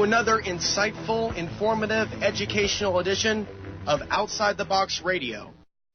another insightful, informative, educational edition of Outside the Box Radio.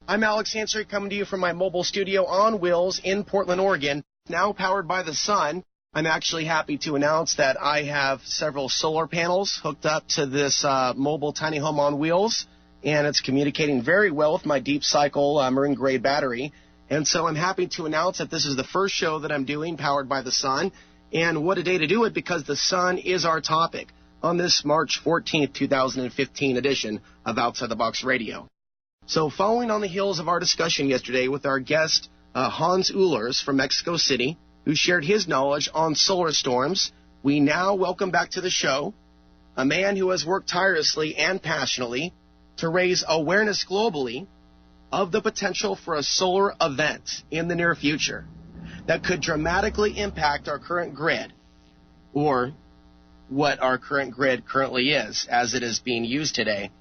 I'm Alex Ansary, coming to you from my mobile studio on wheels in Portland, Oregon, now powered by the sun. I'm actually happy to announce that I have several solar panels hooked up to this mobile tiny home on wheels, and it's communicating very well with my deep cycle marine grade battery. And so I'm happy to announce that this is the first show that I'm doing powered by the sun. And what a day to do it, because the sun is our topic on this March 14th, 2015 edition of Outside the Box Radio. So following on the heels of our discussion yesterday with our guest, Hans Uhlers from Mexico City, who shared his knowledge on solar storms, we now welcome back to the show a man who has worked tirelessly and passionately to raise awareness globally of the potential for a solar event in the near future that could dramatically impact our current grid, or what our current grid currently is as it is being used today.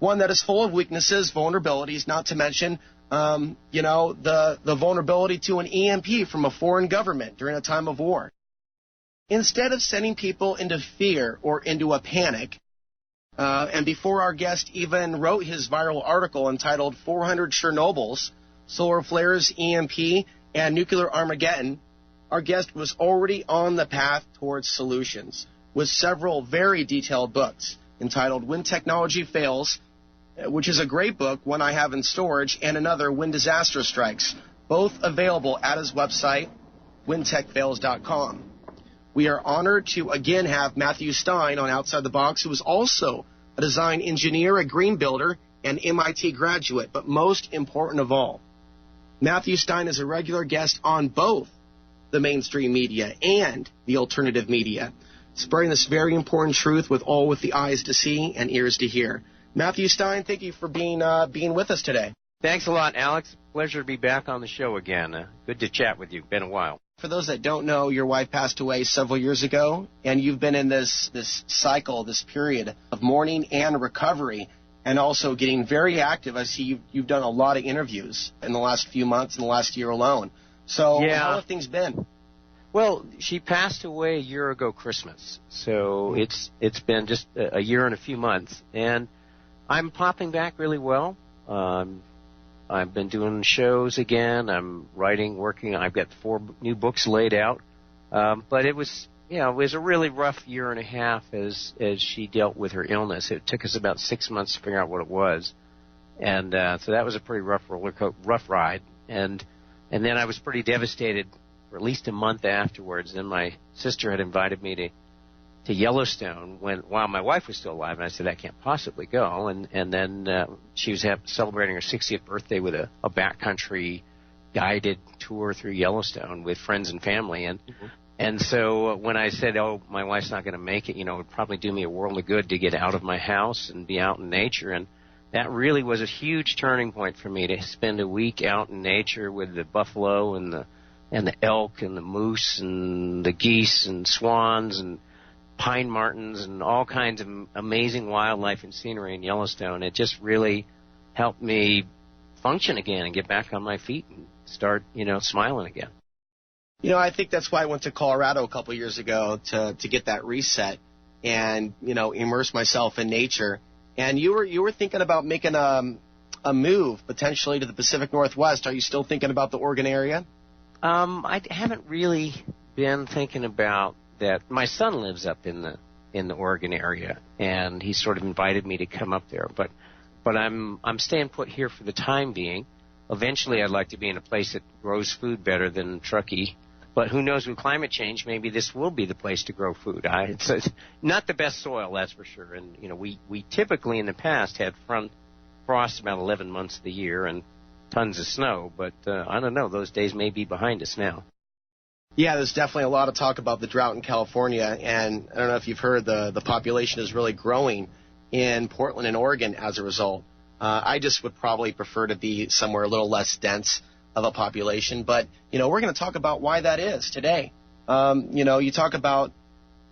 One that is full of weaknesses, vulnerabilities, not to mention, the vulnerability to an EMP from a foreign government during a time of war. Instead of sending people into fear or into a panic, and before our guest even wrote his viral article entitled 400 Chernobyls, Solar Flares, EMP, and Nuclear Armageddon, our guest was already on the path towards solutions with several very detailed books entitled When Technology Fails, which is a great book, one I have in storage, and another, When Disaster Strikes, both available at his website, whentechfails.com. We are honored to again have Matthew Stein on Outside the Box, who is also a design engineer, a green builder, and MIT graduate, but most important of all, Matthew Stein is a regular guest on both the mainstream media and the alternative media, spreading this very important truth with the eyes to see and ears to hear. Matthew Stein, thank you for being with us today. Thanks a lot, Alex. Pleasure to be back on the show again. Good to chat with you. Been a while. For those that don't know, your wife passed away several years ago, and you've been in this cycle, this period of mourning and recovery, and also getting very active. I see you've done a lot of interviews in the last few months, in the last year alone. So How have things been? Well, she passed away a year ago Christmas, so it's been just a year and a few months, and I'm popping back really well. I've been doing shows again. I'm writing, working. I've got 4 new books laid out, but it was a really rough year and a half as she dealt with her illness. It took us about 6 months to figure out what it was, and so that was a pretty rough ride. And then I was pretty devastated for at least a month afterwards. Then my sister had invited me to Yellowstone while my wife was still alive, and I said that can't possibly go. And then she was celebrating her 60th birthday with a backcountry guided tour through Yellowstone with friends and family, and so when I said, my wife's not going to make it, it would probably do me a world of good to get out of my house and be out in nature. And that really was a huge turning point for me, to spend a week out in nature with the buffalo and the elk and the moose and the geese and swans and pine martens and all kinds of amazing wildlife and scenery in Yellowstone. It just really helped me function again and get back on my feet and start, smiling again. I think that's why I went to Colorado a couple of years ago to get that reset and, immerse myself in nature. And you were thinking about making a move potentially to the Pacific Northwest. Are you still thinking about the Oregon area? I haven't really been thinking about that. My son lives up in the Oregon area, and he sort of invited me to come up there. But I'm staying put here for the time being. Eventually, I'd like to be in a place that grows food better than Truckee. But who knows, with climate change, maybe this will be the place to grow food. It's not the best soil, that's for sure. And, we typically in the past had frost about 11 months of the year and tons of snow. But I don't know, those days may be behind us now. Yeah, there's definitely a lot of talk about the drought in California. And I don't know if you've heard, the population is really growing in Portland and Oregon as a result. I just would probably prefer to be somewhere a little less dense of a population. But, we're going to talk about why that is today. You talk about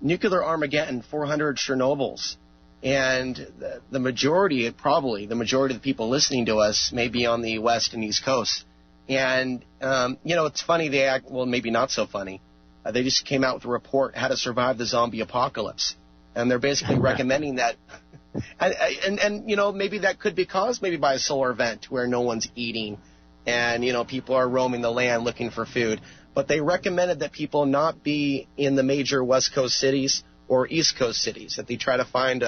nuclear Armageddon, 400 Chernobyls, and the majority of the people listening to us may be on the West and East Coast. And, it's funny, maybe not so funny. They just came out with a report, How to Survive the Zombie Apocalypse. And they're basically recommending that. And you know, maybe that could be caused maybe by a solar event where no one's eating and, you know, people are roaming the land looking for food. But they recommended that people not be in the major West Coast cities or East Coast cities, that they try to find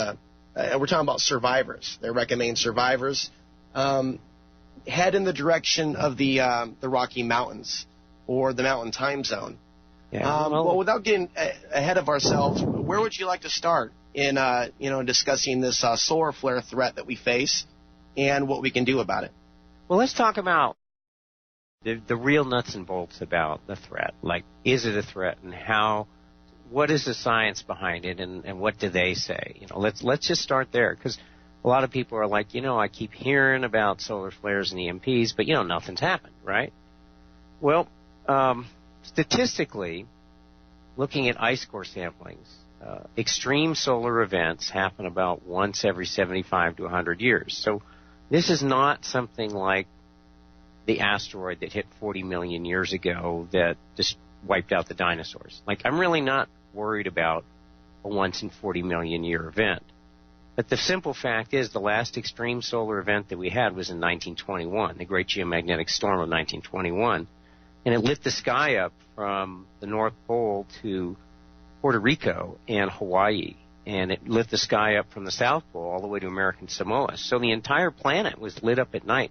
we're talking about survivors. They recommend survivors head in the direction of the Rocky Mountains or the Mountain Time Zone. Yeah. Well, without getting ahead of ourselves, where would you like to start in discussing this solar flare threat that we face and what we can do about it? Well, let's talk about the real nuts and bolts about the threat. Like, is it a threat, and what is the science behind it, and what do they say? You know, let's just start there, because a lot of people are like, I keep hearing about solar flares and EMPs, but nothing's happened, right? Well, statistically, looking at ice core samplings, extreme solar events happen about once every 75 to 100 years. So this is not something like the asteroid that hit 40 million years ago that just wiped out the dinosaurs. Like, I'm really not worried about a once in 40 million year event. But the simple fact is the last extreme solar event that we had was in 1921, the Great Geomagnetic Storm of 1921. And it lit the sky up from the North Pole to Puerto Rico and Hawaii. And it lit the sky up from the South Pole all the way to American Samoa. So the entire planet was lit up at night,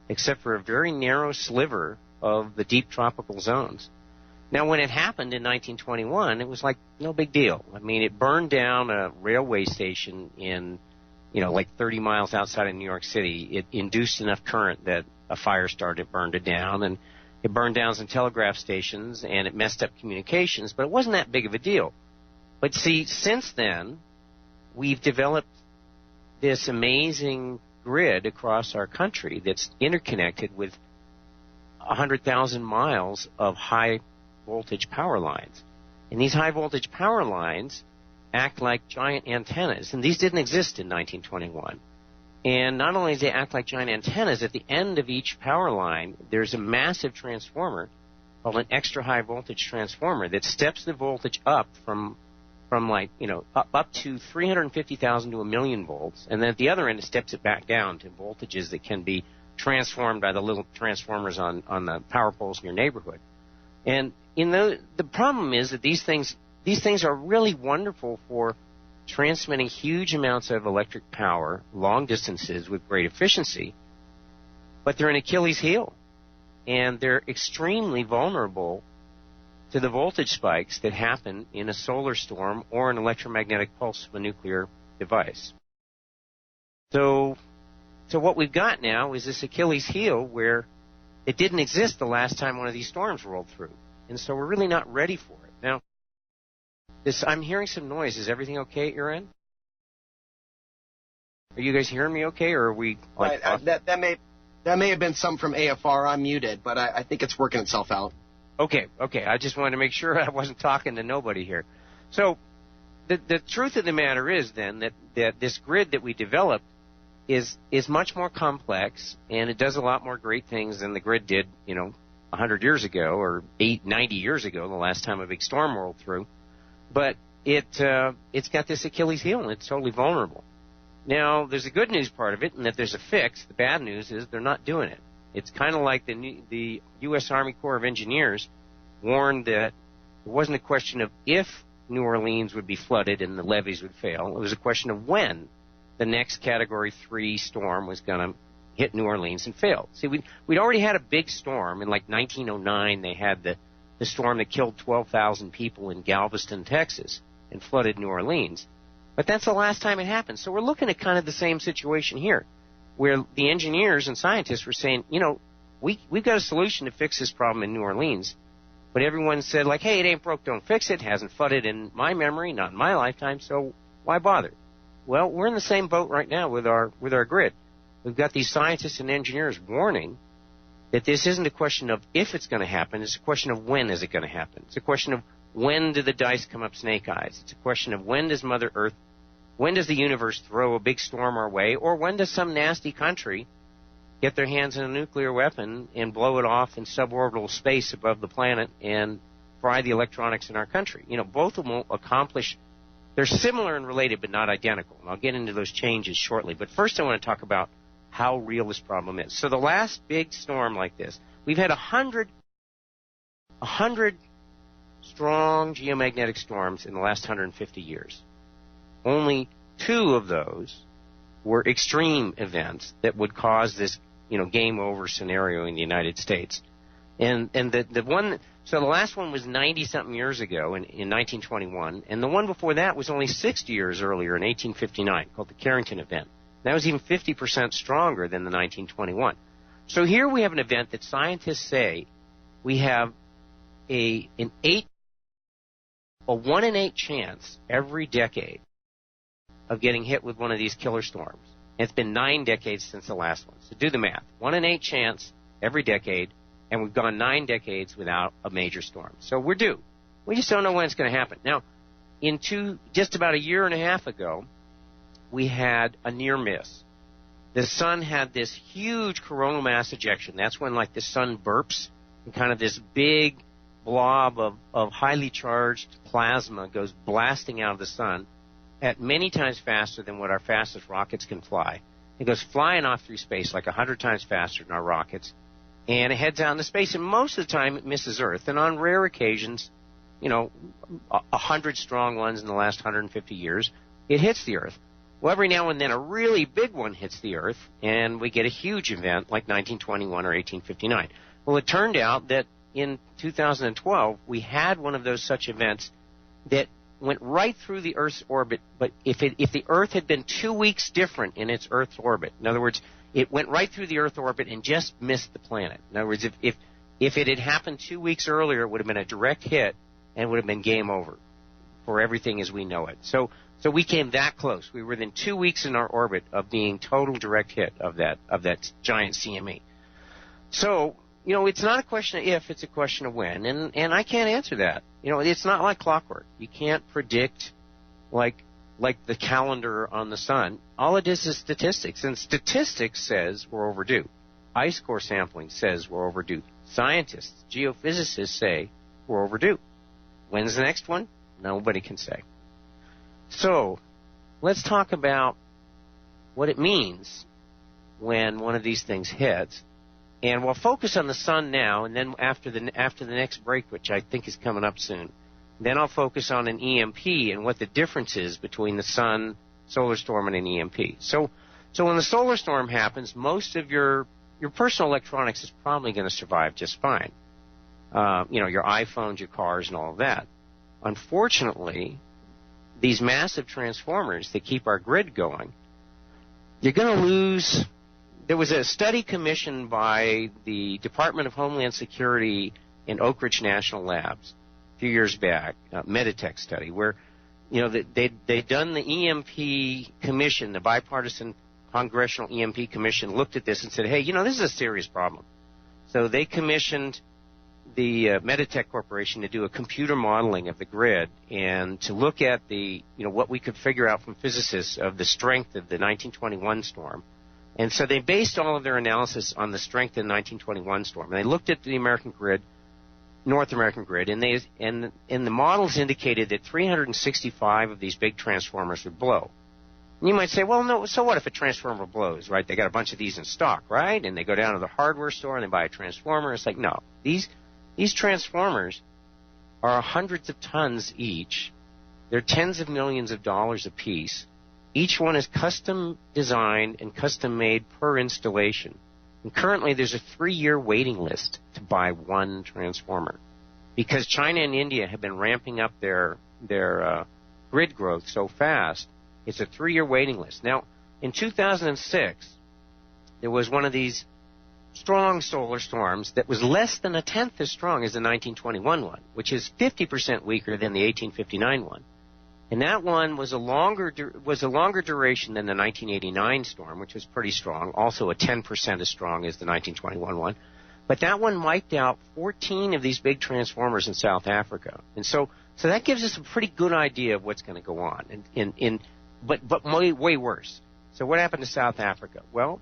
except for a very narrow sliver of the deep tropical zones. Now, when it happened in 1921, it was like no big deal. I mean, it burned down a railway station in, like 30 miles outside of New York City. It induced enough current that a fire started, burned it down, and it burned down some telegraph stations, and it messed up communications, but it wasn't that big of a deal. But see, since then, we've developed this amazing grid across our country that's interconnected with 100,000 miles of high voltage power lines. And these high voltage power lines act like giant antennas, and these didn't exist in 1921. And not only do they act like giant antennas, at the end of each power line, there's a massive transformer called an extra high voltage transformer that steps the voltage up from up to 350,000 to 1 million volts, and then at the other end it steps it back down to voltages that can be transformed by the little transformers on the power poles in your neighborhood. And the problem is that these things are really wonderful for transmitting huge amounts of electric power long distances with great efficiency, but they're an Achilles heel, and they're extremely vulnerable to the voltage spikes that happen in a solar storm or an electromagnetic pulse of a nuclear device. So what we've got now is this Achilles heel where it didn't exist the last time one of these storms rolled through. And so we're really not ready for it. Now, I'm hearing some noise. Is everything okay at your end? Are you guys hearing me okay, or are we... Right, that may have been some from AFR. I'm muted, but I think it's working itself out. Okay. I just wanted to make sure I wasn't talking to nobody here. So the truth of the matter is then that this grid that we developed is much more complex, and it does a lot more great things than the grid did, 100 years ago or 90 years ago, the last time a big storm rolled through. But it's got this Achilles heel, and it's totally vulnerable. Now, there's a good news part of it, and that there's a fix. The bad news is they're not doing it. It's kind of like the U.S. Army Corps of Engineers warned that it wasn't a question of if New Orleans would be flooded and the levees would fail. It was a question of when the next Category 3 storm was going to hit New Orleans and fail. See, we'd already had a big storm. In like 1909, they had the storm that killed 12,000 people in Galveston, Texas, and flooded New Orleans. But that's the last time it happened. So we're looking at kind of the same situation here, where the engineers and scientists were saying, we've got a solution to fix this problem in New Orleans. But everyone said, like, hey, it ain't broke, don't fix it. It hasn't flooded in my memory, not in my lifetime, so why bother? Well, we're in the same boat right now with our grid. We've got these scientists and engineers warning that this isn't a question of if it's going to happen. It's a question of when is it going to happen. It's a question of when do the dice come up snake eyes. It's a question of when does Mother Earth, when does the universe throw a big storm our way, or when does some nasty country get their hands on a nuclear weapon and blow it off in suborbital space above the planet and fry the electronics in our country. Both of them will accomplish They're similar and related, but not identical. And I'll get into those changes shortly. But first I want to talk about how real this problem is. So the last big storm like this, we've had 100 strong geomagnetic storms in the last 150 years. Only 2 of those were extreme events that would cause this, game over scenario in the United States. And the one, so the last one was 90-something years ago in 1921, and the one before that was only 60 years earlier in 1859, called the Carrington event. That was even 50% stronger than the 1921. So here we have an event that scientists say we have a 1 in 8 chance every decade of getting hit with one of these killer storms. And it's been 9 decades since the last one. So do the math. 1 in 8 chance every decade, and we've gone 9 decades without a major storm. So we're due. We just don't know when it's going to happen. Now, just about a year and a half ago, we had a near miss. The sun had this huge coronal mass ejection. That's when, the sun burps, and kind of this big blob of highly charged plasma goes blasting out of the sun at many times faster than what our fastest rockets can fly. It goes flying off through space 100 times faster than our rockets, and it heads out into space, and most of the time it misses Earth, and on rare occasions, 100 strong ones in the last 150 years, it hits the Earth. Well, every now and then a really big one hits the Earth, and we get a huge event like 1921 or 1859. Well, it turned out that in 2012, we had one of those such events that went right through the Earth's orbit, but if the Earth had been 2 weeks different in its Earth's orbit, in other words, it went right through the Earth orbit and just missed the planet. In other words, if it had happened 2 weeks earlier, it would have been a direct hit and would have been game over for everything as we know it. So we came that close. We were within 2 weeks in our orbit of being total direct hit of that giant CME. So, it's not a question of if, it's a question of when, and I can't answer that. It's not like clockwork. You can't predict like the calendar on the sun. All it is statistics, and statistics says we're overdue. Ice core sampling says we're overdue. Scientists, geophysicists say we're overdue. When's the next one? Nobody can say. So, let's talk about what it means when one of these things hits. And we'll focus on the sun now, and then after the next break, which I think is coming up soon, then I'll focus on an EMP and what the difference is between the sun, solar storm, and an EMP. So when the solar storm happens, most of your personal electronics is probably going to survive just fine. Your iPhones, your cars, and all of that. Unfortunately, these massive transformers that keep our grid going, you're going to lose. There was a study commissioned by the Department of Homeland Security in Oak Ridge National Labs a few years back, a Meditech study, where they'd done the EMP commission, the bipartisan congressional EMP commission, looked at this and said, hey, this is a serious problem. So they commissioned the Meditech Corporation to do a computer modeling of the grid and to look at what we could figure out from physicists of the strength of the 1921 storm. And so they based all of their analysis on the strength of the 1921 storm. And they looked at the American grid, North American grid, and the models indicated that 365 of these big transformers would blow. And you might say, well, no, so what if a transformer blows, right? They got a bunch of these in stock, right? And they go down to the hardware store and they buy a transformer. It's like, no, these transformers are hundreds of tons each. They're tens of millions of dollars a piece. Each one is custom designed and custom made per installation. And currently there's a 3-year waiting list to buy one transformer because China and India have been ramping up their grid growth so fast. It's a 3-year waiting list. Now, in 2006, there was one of these strong solar storms that was less than a tenth as strong as the 1921 one, which is 50% weaker than the 1859 one. And that one was a longer duration than the 1989 storm, which was pretty strong, also a 10% as strong as the 1921 one. But that one wiped out 14 of these big transformers in South Africa. And so that gives us a pretty good idea of what's going to go on, but way worse. So what happened to South Africa? Well,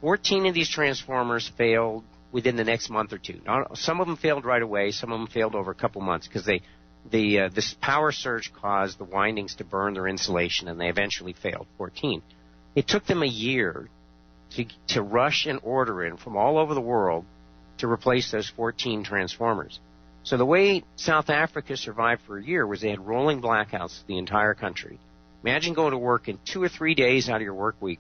14 of these transformers failed within the next month or two. Now, some of them failed right away. Some of them failed over a couple months because this power surge caused the windings to burn their insulation, and they eventually failed, 14. It took them a year to rush an order in from all over the world to replace those 14 transformers. So the way South Africa survived for a year was they had rolling blackouts the entire country. Imagine going to work in 2 or 3 days out of your work week.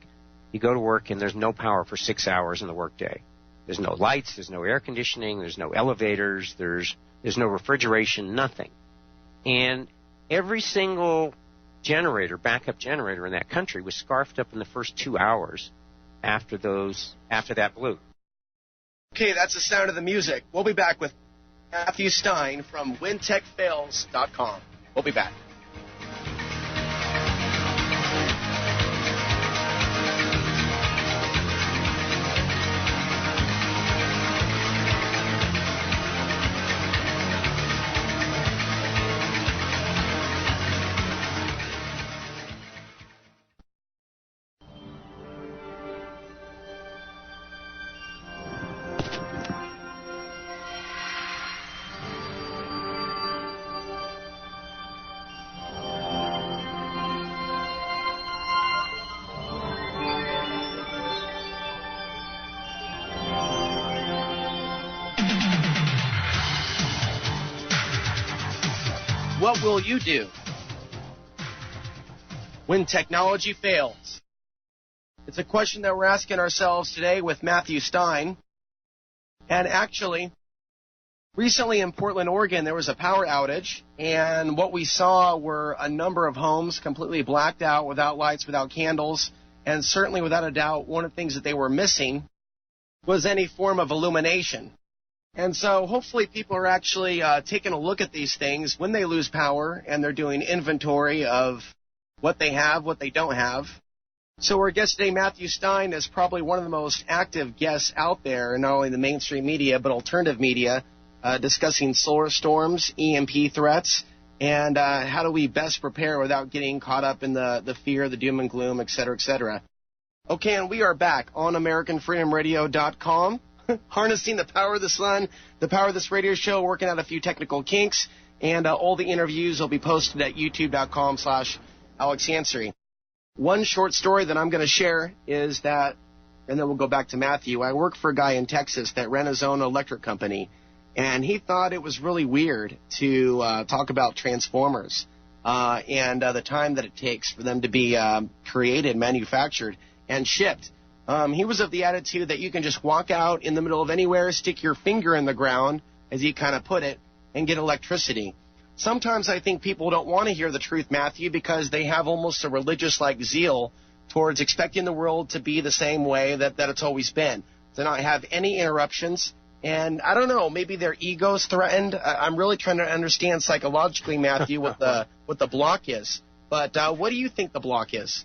You go to work and there's no power for 6 hours in the workday. There's no lights, there's no air conditioning, there's no elevators, there's no refrigeration, nothing. And every single generator, backup generator in that country was scarfed up in the first 2 hours after that blew. Okay, that's the sound of the music. We'll be back with Matthew Stein from wintechfails.com. We'll be back. What will you do when technology fails? It's a question that we're asking ourselves today with Matthew Stein. And actually, recently in Portland, Oregon, there was a power outage, and what we saw were a number of homes completely blacked out, without lights, without candles, and certainly without a doubt, one of the things that they were missing was any form of illumination. And so hopefully people are actually taking a look at these things when they lose power, and they're doing inventory of what they have, what they don't have. So our guest today, Matthew Stein, is probably one of the most active guests out there in not only the mainstream media but alternative media, discussing solar storms, EMP threats, and how do we best prepare without getting caught up in the fear, the doom and gloom, et cetera, et cetera. Okay, and we are back on AmericanFreedomRadio.com. Harnessing the power of the sun, the power of this radio show, working out a few technical kinks, and all the interviews will be posted at youtube.com/Alex Ansary. One short story that I'm going to share is that, and then we'll go back to Matthew. I work for a guy in Texas that ran his own electric company, and he thought it was really weird to talk about transformers and the time that it takes for them to be created, manufactured, and shipped. He was of the attitude that you can just walk out in the middle of anywhere, stick your finger in the ground, as he kind of put it, and get electricity. Sometimes I think people don't want to hear the truth, Matthew, because they have almost a religious-like zeal towards expecting the world to be the same way that it's always been, to not have any interruptions. And I don't know, maybe their ego's threatened. I'm really trying to understand psychologically, Matthew, what the block is. But what do you think the block is?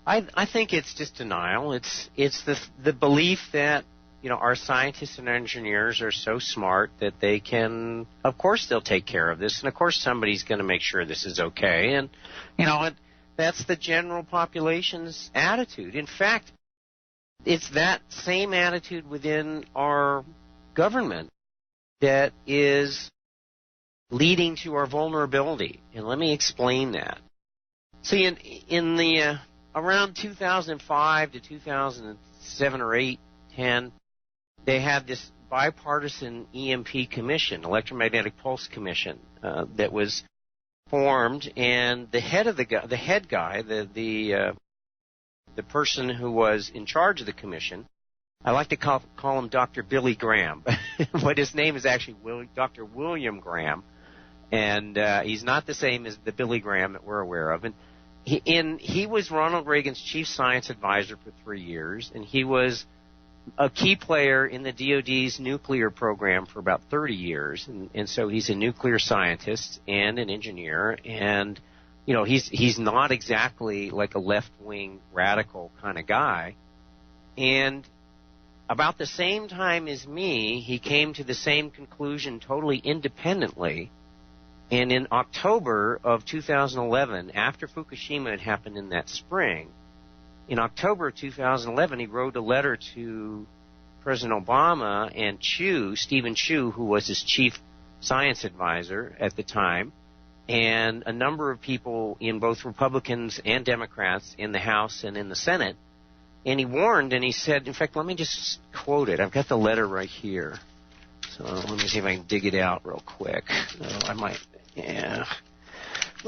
I think it's just denial. It's the belief that, you know, our scientists and engineers are so smart that they can, of course they'll take care of this, and of course somebody's going to make sure this is okay. And, you know, that's the general population's attitude. In fact, it's that same attitude within our government that is leading to our vulnerability. And let me explain that. See, in the around 2005 to 2007 or 8, 10, they had this bipartisan EMP commission, electromagnetic pulse commission, that was formed, and the person who was in charge of the commission, I like to call him Dr. Billy Graham, but his name is actually Dr. William Graham, and he's not the same as the Billy Graham that we're aware of. And he was Ronald Reagan's chief science advisor for 3 years, and he was a key player in the DoD's nuclear program for about 30 years, and so he's a nuclear scientist and an engineer, and you know he's not exactly like a left-wing radical kind of guy. And about the same time as me, he came to the same conclusion totally independently. And in October of 2011, after Fukushima had happened in that spring, in October of 2011, he wrote a letter to President Obama and Stephen Chu, who was his chief science advisor at the time, and a number of people in both Republicans and Democrats in the House and in the Senate. And he warned, and he said, in fact, let me just quote it. I've got the letter right here. So let me see if I can dig it out real quick. I might, yeah.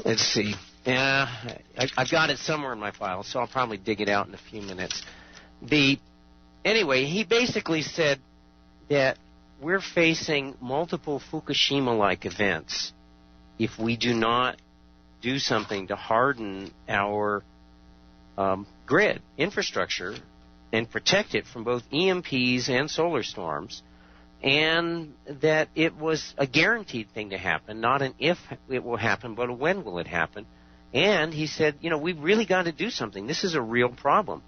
Let's see. Yeah, I've got it somewhere in my file, so I'll probably dig it out in a few minutes. Anyway, he basically said that we're facing multiple Fukushima-like events if we do not do something to harden our grid infrastructure and protect it from both EMPs and solar storms, and that it was a guaranteed thing to happen, not an if it will happen, but a when will it happen. And he said, we've really got to do something. This is a real problem.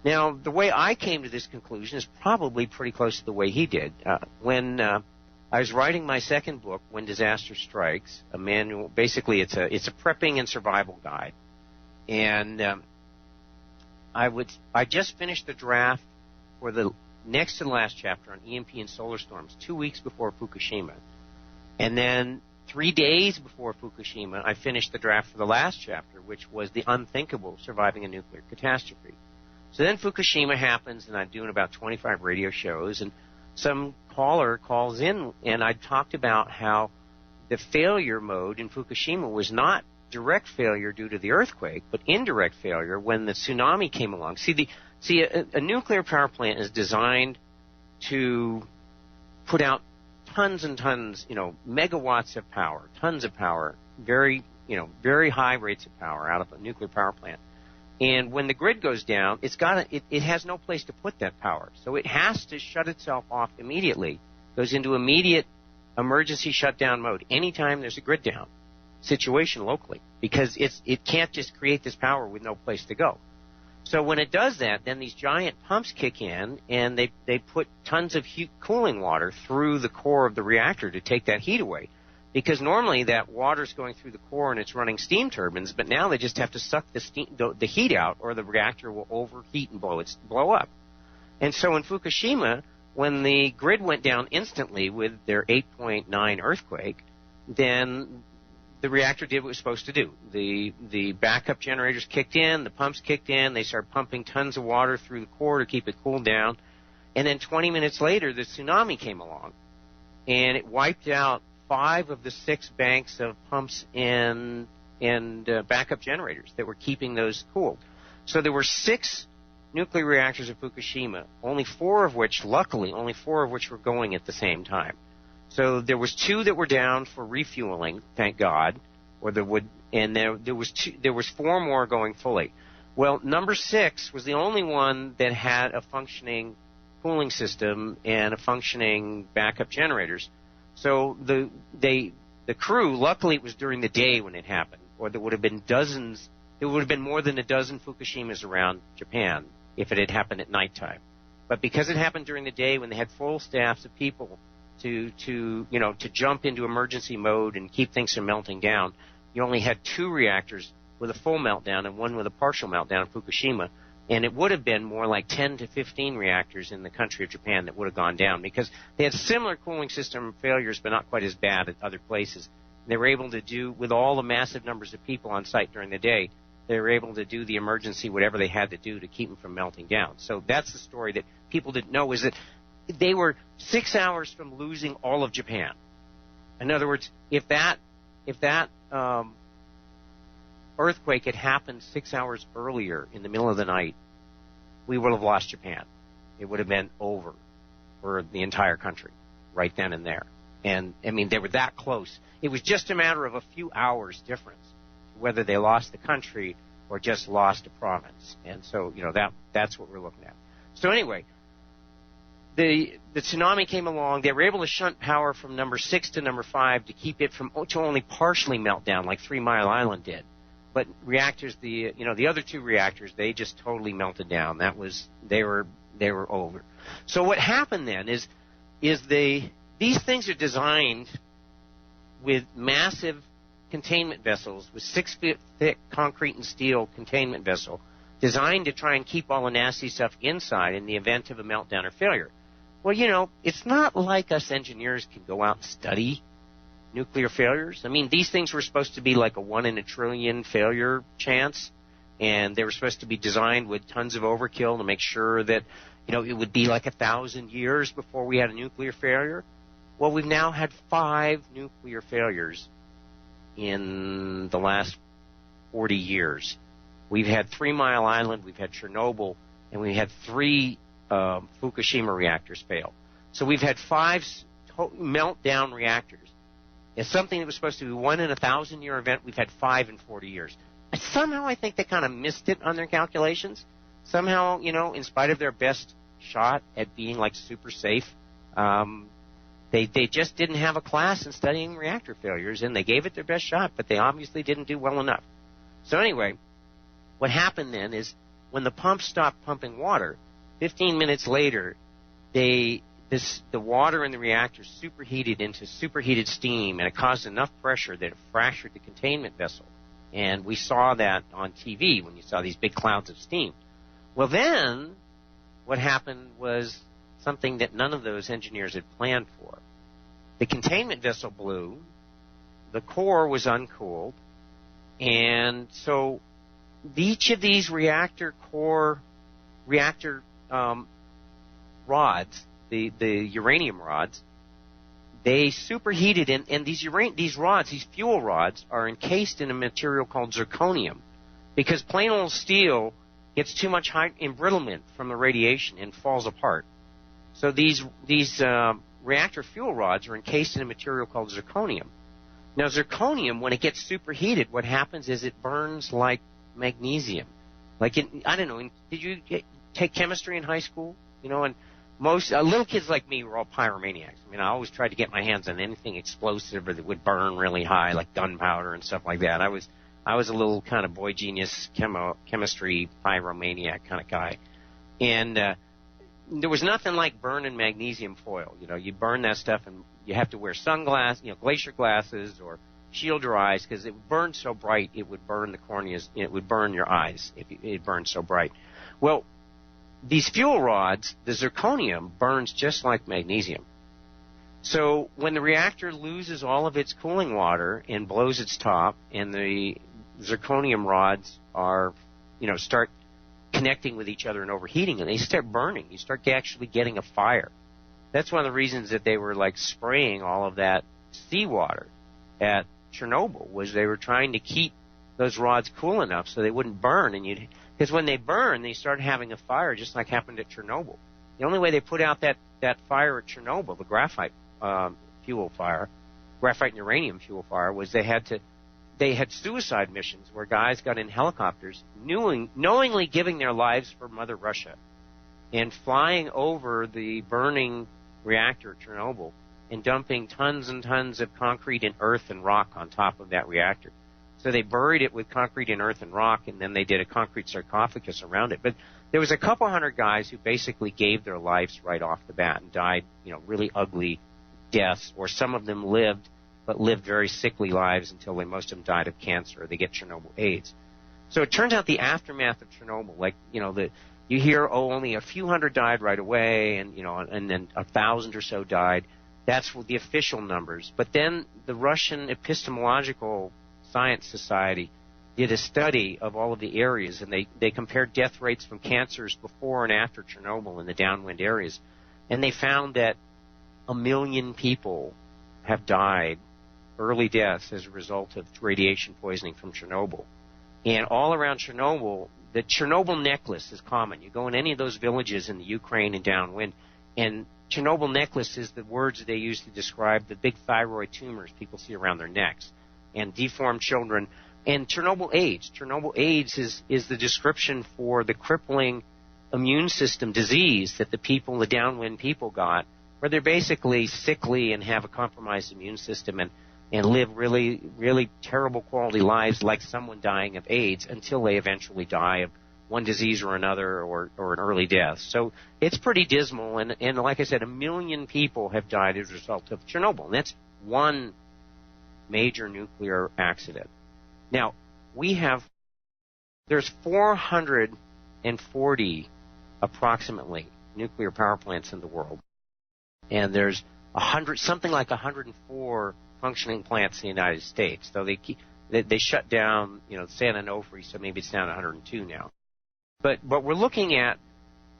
Now, the way I came to this conclusion is probably pretty close to the way he did. When I was writing my second book, When Disaster Strikes, a manual, basically it's a prepping and survival guide. And I just finished the draft for the next to the last chapter on EMP and solar storms 2 weeks before Fukushima. And then 3 days before Fukushima, I finished the draft for the last chapter, which was the unthinkable surviving a nuclear catastrophe. So then Fukushima happens, and I'm doing about 25 radio shows, and some caller calls in, and I talked about how the failure mode in Fukushima was not direct failure due to the earthquake, but indirect failure when the tsunami came along. A nuclear power plant is designed to put out tons and tons, megawatts of power, tons of power, very high rates of power out of a nuclear power plant. And when the grid goes down, it has no place to put that power. So it has to shut itself off immediately, goes into immediate emergency shutdown mode anytime there's a grid down situation locally, because it can't just create this power with no place to go. So when it does that, then these giant pumps kick in, and they put tons of cooling water through the core of the reactor to take that heat away. Because normally that water's going through the core and it's running steam turbines, but now they just have to suck the heat out, or the reactor will overheat and blow up. And so in Fukushima, when the grid went down instantly with their 8.9 earthquake, then the reactor did what it was supposed to do. The backup generators kicked in, the pumps kicked in, they started pumping tons of water through the core to keep it cooled down. And then 20 minutes later, the tsunami came along, and it wiped out 5 of the 6 banks of pumps and backup generators that were keeping those cooled. So there were 6 nuclear reactors at Fukushima, only 4 of which were going at the same time. So there was 2 that were down for refueling, thank God, and there was 4 more going fully. Well, number 6 was the only one that had a functioning cooling system and a functioning backup generators. So the crew, luckily it was during the day when it happened, or there would have been more than a dozen Fukushimas around Japan if it had happened at nighttime. But because it happened during the day when they had full staffs of people to jump into emergency mode and keep things from melting down, you only had 2 reactors with a full meltdown and 1 with a partial meltdown in Fukushima. And it would have been more like 10 to 15 reactors in the country of Japan that would have gone down, because they had similar cooling system failures, but not quite as bad at other places. They were able to do, with all the massive numbers of people on site during the day, they were able to do the emergency, whatever they had to do to keep them from melting down. So that's the story that people didn't know, is that they were 6 hours from losing all of Japan. In other words, if that earthquake had happened 6 hours earlier in the middle of the night, we would have lost Japan. It would have been over for the entire country right then and there. And, I mean, they were that close. It was just a matter of a few hours difference, whether they lost the country or just lost a province. And so, that's what we're looking at. So anyway, the tsunami came along. They were able to shunt power from number 6 to number 5 to keep it to only partially melt down, like 3 Mile Island did. But reactors, the other 2 reactors, they just totally melted down. They were over. So what happened then is these things are designed with massive containment vessels, with 6-foot thick concrete and steel containment vessel, designed to try and keep all the nasty stuff inside in the event of a meltdown or failure. Well, it's not like us engineers can go out and study nuclear failures. I mean, these things were supposed to be like a 1 in a trillion failure chance, and they were supposed to be designed with tons of overkill to make sure that, it would be like 1,000 years before we had a nuclear failure. Well, we've now had 5 nuclear failures in the last 40 years. We've had 3 Mile Island, we've had Chernobyl, and we had 3 Fukushima reactors fail. So we've had 5 meltdown reactors. It's something that was supposed to be 1 in a 1,000-year event. We've had 5 in 40 years. Somehow I think they kind of missed it on their calculations. Somehow, in spite of their best shot at being like super safe, they just didn't have a class in studying reactor failures, and they gave it their best shot, but they obviously didn't do well enough. So anyway, what happened then is when the pump stopped pumping water, 15 minutes later, the water in the reactor superheated into superheated steam, and it caused enough pressure that it fractured the containment vessel. And we saw that on TV when you saw these big clouds of steam. Well, then what happened was something that none of those engineers had planned for. The containment vessel blew, the core was uncooled, and so each of these reactor rods, the uranium rods, they superheated, and these rods, these fuel rods, are encased in a material called zirconium, because plain old steel gets too much high embrittlement from the radiation and falls apart. So these reactor fuel rods are encased in a material called zirconium. Now, zirconium, when it gets superheated, what happens is it burns like magnesium. Like, I don't know, did you take chemistry in high school? And most little kids like me were all pyromaniacs. I mean, I always tried to get my hands on anything explosive or that would burn really high, like gunpowder and stuff like that. I was a little kind of boy genius chemistry pyromaniac kind of guy. And there was nothing like burning magnesium foil. You burn that stuff, and you have to wear sunglasses, glacier glasses, or shield your eyes, because it burned so bright it would burn the corneas. It would burn your eyes if it burned so bright. Well, these fuel rods, the zirconium, burns just like magnesium. So when the reactor loses all of its cooling water and blows its top, and the zirconium rods start connecting with each other and overheating, and they start burning, you start actually getting a fire. That's one of the reasons that they were like spraying all of that seawater at Chernobyl, was they were trying to keep those rods cool enough so they wouldn't burn, because when they burn, they start having a fire, just like happened at Chernobyl. The only way they put out that fire at Chernobyl, the graphite fuel fire, graphite and uranium fuel fire, was they had suicide missions where guys got in helicopters, knowingly giving their lives for Mother Russia, and flying over the burning reactor at Chernobyl and dumping tons and tons of concrete and earth and rock on top of that reactor. So they buried it with concrete and earth and rock, and then they did a concrete sarcophagus around it. But there was a couple hundred guys who basically gave their lives right off the bat and died, really ugly deaths, or some of them lived, but lived very sickly lives until most of them died of cancer, or they get Chernobyl AIDS. So it turns out the aftermath of Chernobyl, you hear, only a few hundred died right away, and then 1,000 or so died. That's the official numbers. But then the Russian Epistemological Science Society did a study of all of the areas, and they compared death rates from cancers before and after Chernobyl in the downwind areas. And they found that 1 million people have died, early deaths, as a result of radiation poisoning from Chernobyl. And all around Chernobyl, the Chernobyl necklace is common. You go in any of those villages in the Ukraine and downwind, and Chernobyl necklace is the words that they use to describe the big thyroid tumors people see around their necks, and deformed children. And Chernobyl AIDS. Chernobyl AIDS is the description for the crippling immune system disease that the downwind people got, where they're basically sickly and have a compromised immune system and live really, really terrible quality lives like someone dying of AIDS until they eventually die of one disease or another, or an early death. So it's pretty dismal, and like I said, 1 million people have died as a result of Chernobyl, and that's one major nuclear accident. Now, there's 440 approximately nuclear power plants in the world, and there's something like 104 functioning plants in the United States, though they shut down, San Onofre, so maybe it's down to 102 now. But we're looking at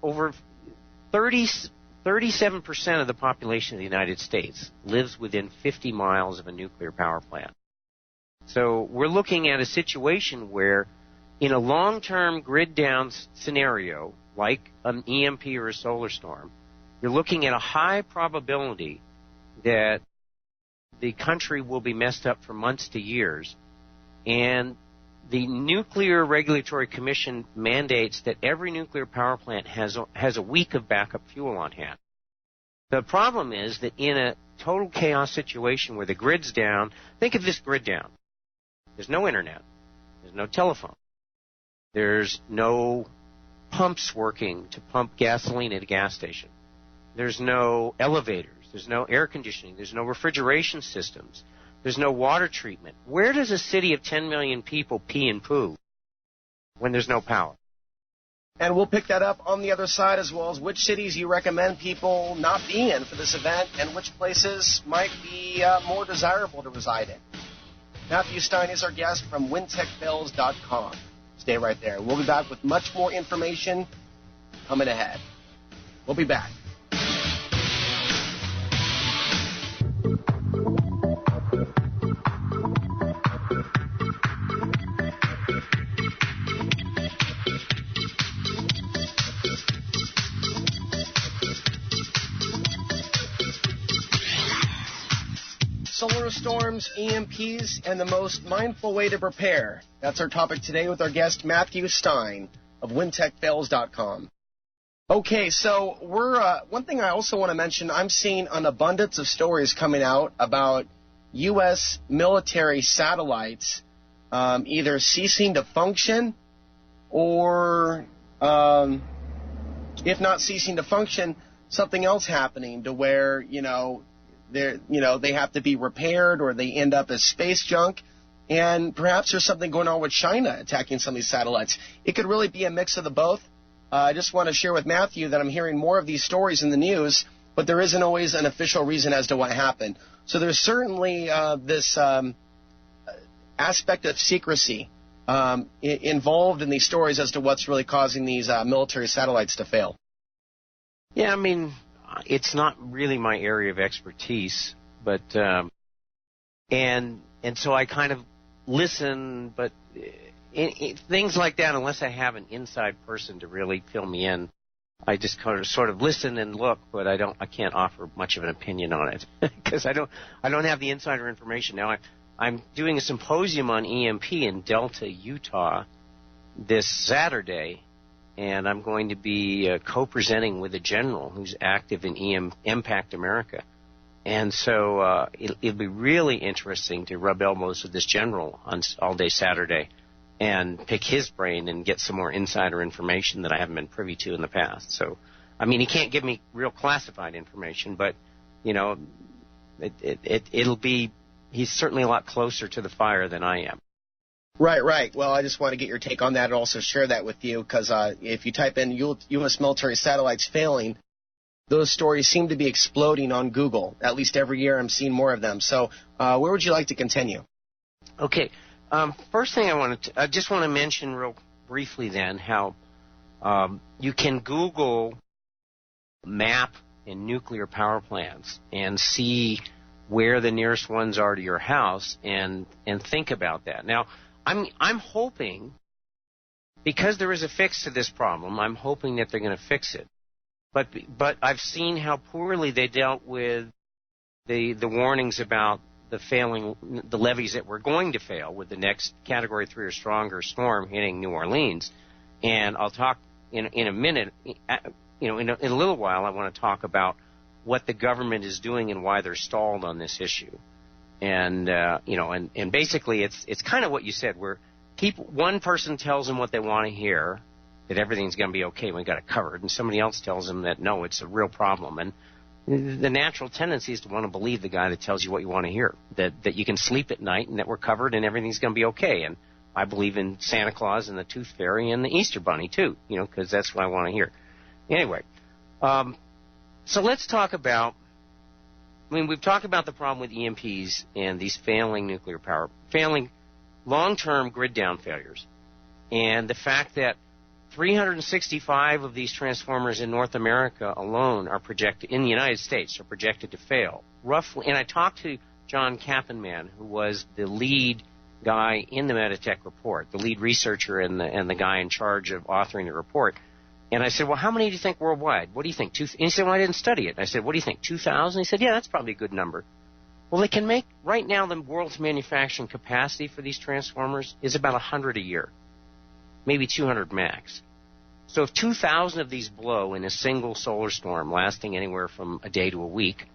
over 37% of the population of the United States lives within 50 miles of a nuclear power plant. So we're looking at a situation where, in a long-term grid-down scenario, like an EMP or a solar storm, you're looking at a high probability that the country will be messed up for months to years. And the Nuclear Regulatory Commission mandates that every nuclear power plant has a week of backup fuel on hand. The problem is that in a total chaos situation where the grid's down, think of this grid down. There's no internet. There's no telephone. There's no pumps working to pump gasoline at a gas station. There's no elevators. There's no air conditioning. There's no refrigeration systems. There's no water treatment. Where does a city of 10 million people pee and poo when there's no power? And we'll pick that up on the other side, as well as which cities you recommend people not be in for this event and which places might be more desirable to reside in. Matthew Stein is our guest from wintechfails.com. Stay right there. We'll be back with much more information coming ahead. We'll be back. Solar storms, EMPs, and the most mindful way to prepare. That's our topic today with our guest, Matthew Stein of wintechfails.com. Okay, so one thing I also want to mention, I'm seeing an abundance of stories coming out about U.S. military satellites either ceasing to function or, if not ceasing to function, something else happening to where, they have to be repaired or they end up as space junk. And perhaps there's something going on with China attacking some of these satellites. It could really be a mix of the both. I just want to share with Matthew that I'm hearing more of these stories in the news, but there isn't always an official reason as to what happened. So there's certainly this aspect of secrecy involved in these stories as to what's really causing these military satellites to fail. Yeah, I mean, it's not really my area of expertise, but and so I kind of listen, but things like that, unless I have an inside person to really fill me in, I just kind of sort of listen and look, but I can't offer much of an opinion on it because I don't have the insider information. Now I'm doing a symposium on EMP in Delta, Utah this Saturday, and I'm going to be co-presenting with a general who's active in Impact America. And so it'll be really interesting to rub elbows with this general on all day Saturday and pick his brain and get some more insider information that I haven't been privy to in the past. So, I mean, he can't give me real classified information, but, it'll be, he's certainly a lot closer to the fire than I am. Right. Well, I just want to get your take on that and also share that with you because if you type in U.S. military satellites failing, those stories seem to be exploding on Google. At least every year I'm seeing more of them. So where would you like to continue? Okay. First thing I just want to mention real briefly then how you can Google map in nuclear power plants and see where the nearest ones are to your house and think about that. Now, I'm hoping, because there is a fix to this problem, I'm hoping that they're going to fix it. But I've seen how poorly they dealt with the warnings about the levees that were going to fail with the next Category 3 or stronger storm hitting New Orleans. And I'll talk in a minute, in a little while, I want to talk about what the government is doing and why they're stalled on this issue. And and basically it's kind of what you said, where one person tells them what they want to hear, that everything's going to be okay, we got it covered, and somebody else tells them that no, it's a real problem. And the natural tendency is to want to believe the guy that tells you what you want to hear, that you can sleep at night and that we're covered and everything's going to be okay. And I believe in Santa Claus and the Tooth Fairy and the Easter Bunny too, because that's what I want to hear. Anyway, so let's mean, we've talked about the problem with EMPs and these failing long-term grid down failures, and the fact that 365 of these transformers in North America alone are projected, in the United States, are projected to fail. Roughly, and I talked to John Kappenman, who was the lead guy in the Meditech report, the lead researcher and the guy in charge of authoring the report. And I said, well, how many do you think worldwide? What do you think? And he said, well, I didn't study it. I said, what do you think, 2,000? He said, yeah, that's probably a good number. Well, they can make, right now, the world's manufacturing capacity for these transformers is about 100 a year, maybe 200 max. So if 2,000 of these blow in a single solar storm lasting anywhere from a day to a week,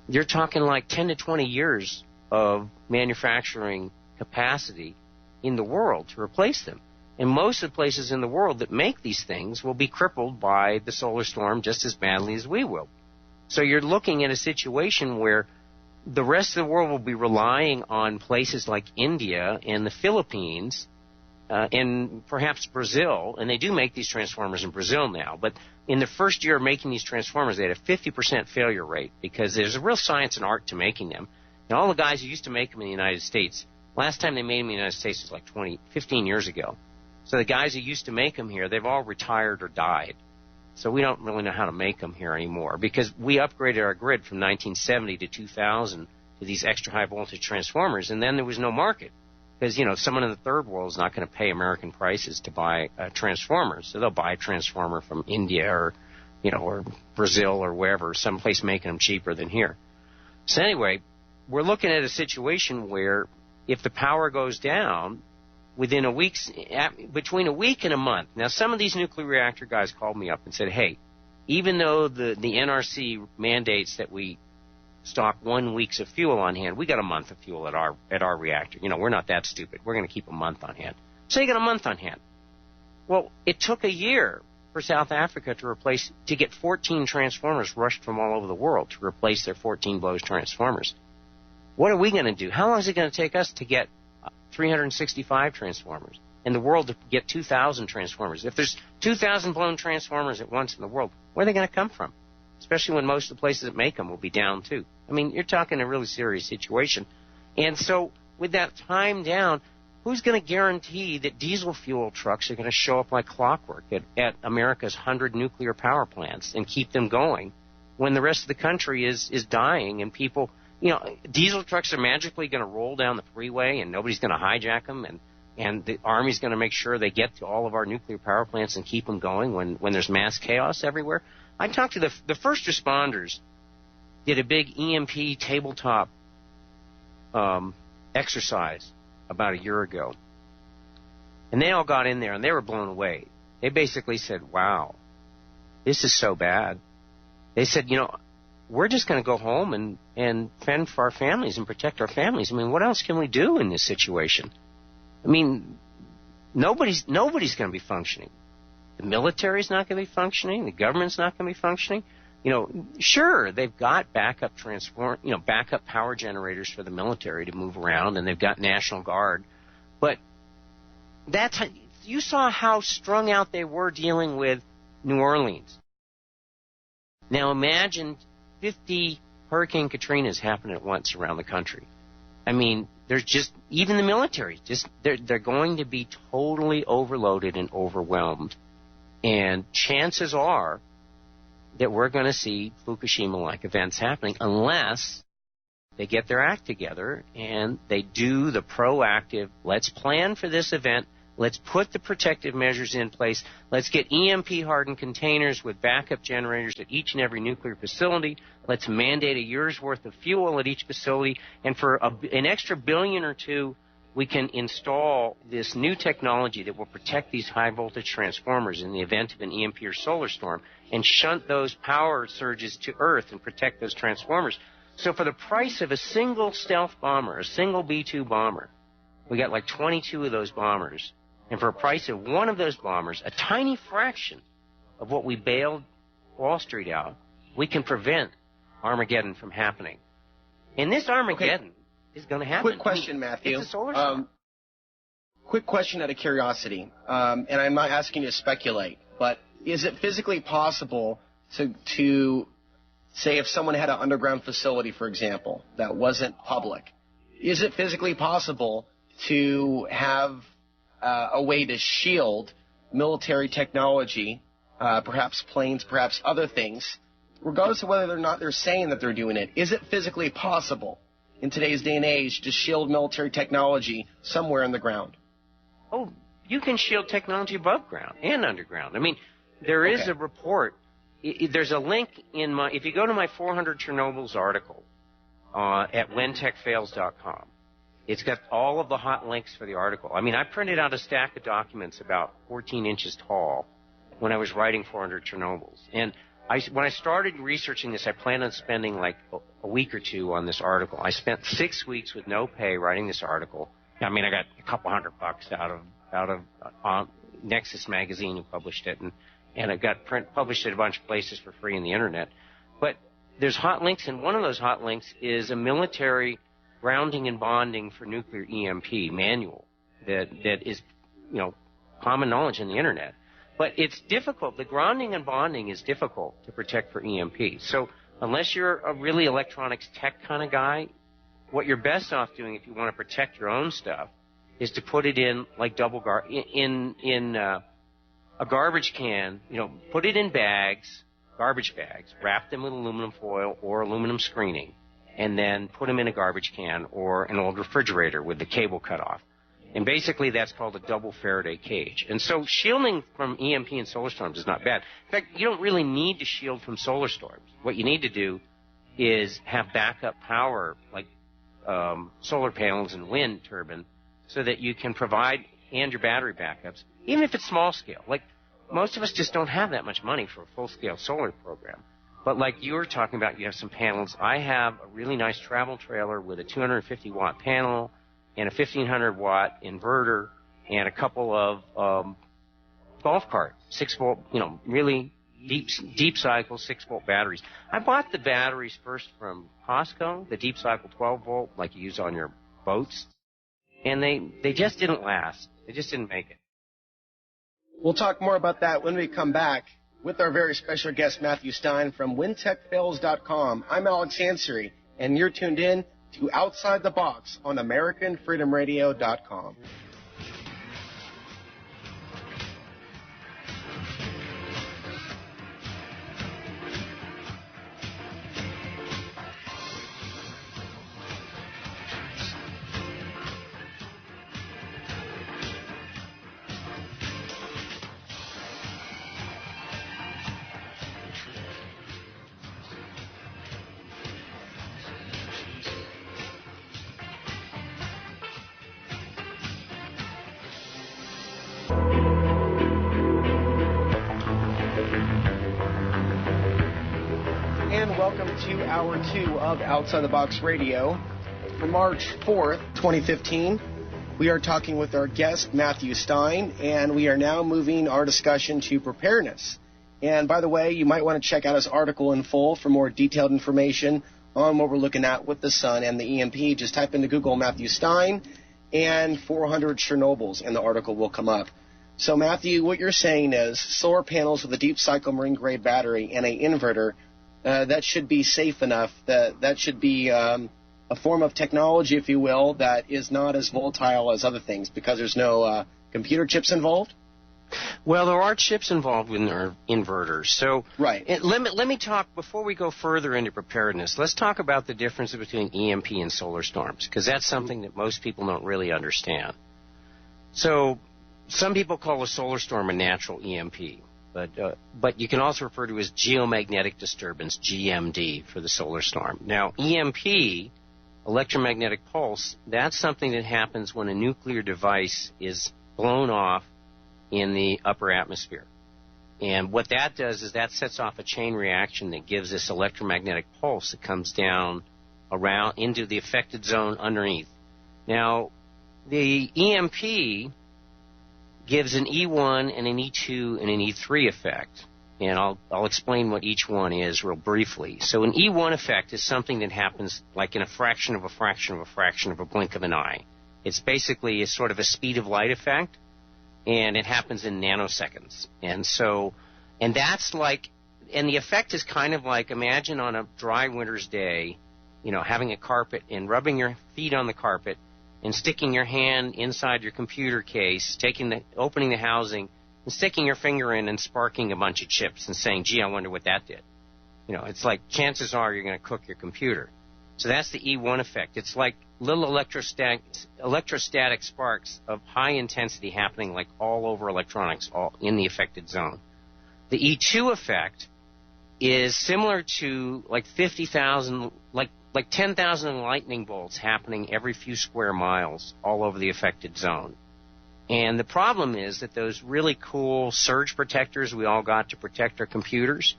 you're talking like 10 to 20 years of manufacturing capacity in the world to replace them. And most of the places in the world that make these things will be crippled by the solar storm just as badly as we will. So you're looking at a situation where the rest of the world will be relying on places like India and the Philippines and perhaps Brazil, and they do make these transformers in Brazil now. But in the first year of making these transformers, they had a 50% failure rate because there's a real science and art to making them. And all the guys who used to make them in the United States, last time they made them in the United States was like 15 years ago. So the guys who used to make them here, they've all retired or died. So we don't really know how to make them here anymore because we upgraded our grid from 1970 to 2000 to these extra high voltage transformers, and then there was no market because, you know, someone in the third world is not going to pay American prices to buy transformers. So they'll buy a transformer from India or, you know, or Brazil or wherever, someplace making them cheaper than here. So anyway, we're looking at a situation where if the power goes down, within between a week and a month. Now, some of these nuclear reactor guys called me up and said, hey, even though the NRC mandates that we stock 1 week's of fuel on hand, we got a month of fuel at our reactor. You know, we're not that stupid. We're going to keep a month on hand. So you got a month on hand. Well, it took a year for South Africa to get 14 transformers rushed from all over the world to replace their 14 blows transformers. What are we going to do? How long is it going to take us to get 365 transformers, and the world to get 2,000 transformers? If there's 2,000 blown transformers at once in the world, where are they going to come from? Especially when most of the places that make them will be down too. I mean, you're talking a really serious situation. And so with that time down, who's going to guarantee that diesel fuel trucks are going to show up like clockwork at America's 100 nuclear power plants and keep them going when the rest of the country is dying and people... You know, diesel trucks are magically going to roll down the freeway and nobody's going to hijack them, and the Army's going to make sure they get to all of our nuclear power plants and keep them going when there's mass chaos everywhere. I talked to the first responders, did a big EMP tabletop exercise about a year ago. And they all got in there and they were blown away. They basically said, wow, this is so bad. They said, you know, we're just going to go home and fend for our families and protect our families. I mean, what else can we do in this situation? I mean, nobody's going to be functioning. The military's not going to be functioning. The government's not going to be functioning. You know, sure, they've got backup power generators for the military to move around, and they've got National Guard. But you saw how strung out they were dealing with New Orleans. Now imagine 50 Hurricane Katrinas happening at once around the country. I mean, there's just, even the military, they're going to be totally overloaded and overwhelmed. And chances are that we're going to see Fukushima-like events happening unless they get their act together and they do the proactive, let's plan for this event, let's put the protective measures in place, let's get EMP-hardened containers with backup generators at each and every nuclear facility, let's mandate a year's worth of fuel at each facility, and for an extra $1 billion or $2 billion, we can install this new technology that will protect these high-voltage transformers in the event of an EMP or solar storm and shunt those power surges to Earth and protect those transformers. So for the price of a single stealth bomber, a single B-2 bomber, we got like 22 of those bombers. And for a price of one of those bombers, a tiny fraction of what we bailed Wall Street out, we can prevent Armageddon from happening. And this Armageddon is going to happen. Quick question, Matthew. It's a solar storm. Quick question out of curiosity, and I'm not asking you to speculate, but is it physically possible to say if someone had an underground facility, for example, that wasn't public, is it physically possible to have a way to shield military technology, perhaps planes, perhaps other things, regardless of whether or not they're saying that they're doing it? Is it physically possible in today's day and age to shield military technology somewhere in the ground? Oh, you can shield technology above ground and underground. I mean, there is a report. There's a link in my, if you go to my 400 Chernobyls article at whentechfails.com, it's got all of the hot links for the article. I mean, I printed out a stack of documents about 14 inches tall when I was writing 400 Chernobyls. And when I started researching this, I planned on spending like a week or two on this article. I spent 6 weeks with no pay writing this article. I mean, I got a couple $100 out of Nexus magazine who published it, and it got published at a bunch of places for free on the internet. But there's hot links, and one of those hot links is a military grounding and bonding for nuclear EMP manual that is, common knowledge in the internet. But it's difficult. The grounding and bonding is difficult to protect for EMP. So unless you're a really electronics tech kind of guy, what you're best off doing if you want to protect your own stuff is to put it in like in a garbage can, put it in bags, garbage bags, wrap them with aluminum foil or aluminum screening, and then put them in a garbage can or an old refrigerator with the cable cut off. And basically that's called a double Faraday cage. And so shielding from EMP and solar storms is not bad. In fact, you don't really need to shield from solar storms. What you need to do is have backup power like solar panels and wind turbine so that you can provide and your battery backups, even if it's small scale. Like most of us just don't have that much money for a full-scale solar program. But like you were talking about, you have some panels. I have a really nice travel trailer with a 250-watt panel and a 1,500-watt inverter and a couple of golf cart 6-volt, really deep cycle 6-volt batteries. I bought the batteries first from Costco, the deep cycle 12-volt, like you use on your boats, and they just didn't last. They just didn't make it. We'll talk more about that when we come back with our very special guest, Matthew Stein from whentechfails.com. I'm Alex Ansary, and you're tuned in to Outside the Box on AmericanFreedomRadio.com. Welcome to Hour 2 of Outside the Box Radio for March 4th, 2015. We are talking with our guest, Matthew Stein, and we are now moving our discussion to preparedness. And by the way, you might want to check out his article in full for more detailed information on what we're looking at with the sun and the EMP. Just type into Google Matthew Stein and 400 Chernobyls, and the article will come up. So, Matthew, what you're saying is solar panels with a deep cycle marine grade battery and an inverter, that should be safe enough. That should be a form of technology, if you will, that is not as volatile as other things because there's no computer chips involved? Well, there are chips involved with our inverters. So right. Let me talk, before we go further into preparedness, let's talk about the difference between EMP and solar storms, because that's something that most people don't really understand. So some people call a solar storm a natural EMP. But you can also refer to as geomagnetic disturbance, GMD, for the solar storm. Now, EMP, electromagnetic pulse, that's something that happens when a nuclear device is blown off in the upper atmosphere. And what that does is that sets off a chain reaction that gives this electromagnetic pulse that comes down around into the affected zone underneath. Now, the EMP gives an E1 and an E2 and an E3 effect. And I'll explain what each one is real briefly. So an E1 effect is something that happens like in a fraction of a fraction of a fraction of a blink of an eye. It's basically a sort of a speed of light effect, and it happens in nanoseconds. And that's like and the effect is kind of like, imagine on a dry winter's day, having a carpet and rubbing your feet on the carpet and sticking your hand inside your computer case, opening the housing and sticking your finger in and sparking a bunch of chips and saying, gee, I wonder what that did. It's like chances are you're going to cook your computer. So that's the E1 effect. It's like little electrostatic sparks of high intensity happening like all over electronics, all in the affected zone. The E2 effect is similar to like 50,000, like 10,000 lightning bolts happening every few square miles all over the affected zone. And the problem is that those really cool surge protectors we all got to protect our computers,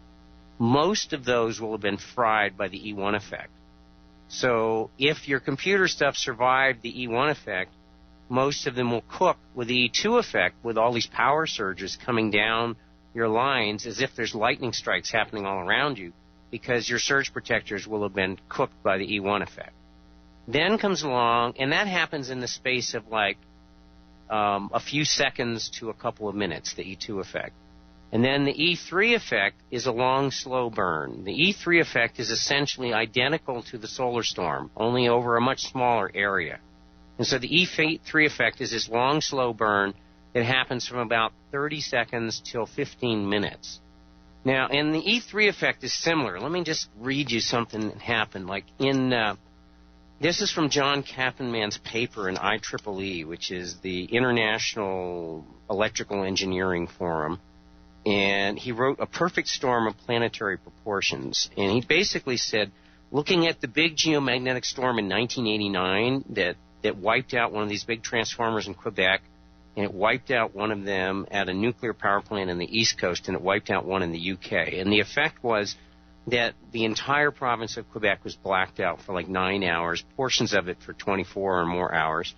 most of those will have been fried by the E1 effect. So if your computer stuff survived the E1 effect, most of them will cook with the E2 effect, with all these power surges coming down your lines as if there's lightning strikes happening all around you, because your surge protectors will have been cooked by the E1 effect. Then comes along, and that happens in the space of like a few seconds to a couple of minutes, the E2 effect. And then the E3 effect is a long, slow burn. The E3 effect is essentially identical to the solar storm, only over a much smaller area. And so the E3 effect is this long, slow burn that happens from about 30 seconds till 15 minutes. Now, and the E3 effect is similar. Let me just read you something that happened. Like this is from John Kappenman's paper in IEEE, which is the International Electrical Engineering Forum. And he wrote A Perfect Storm of Planetary Proportions. And he basically said, looking at the big geomagnetic storm in 1989 that wiped out one of these big transformers in Quebec, and it wiped out one of them at a nuclear power plant in the East Coast, and it wiped out one in the UK. And the effect was that the entire province of Quebec was blacked out for like 9 hours, portions of it for 24 or more hours.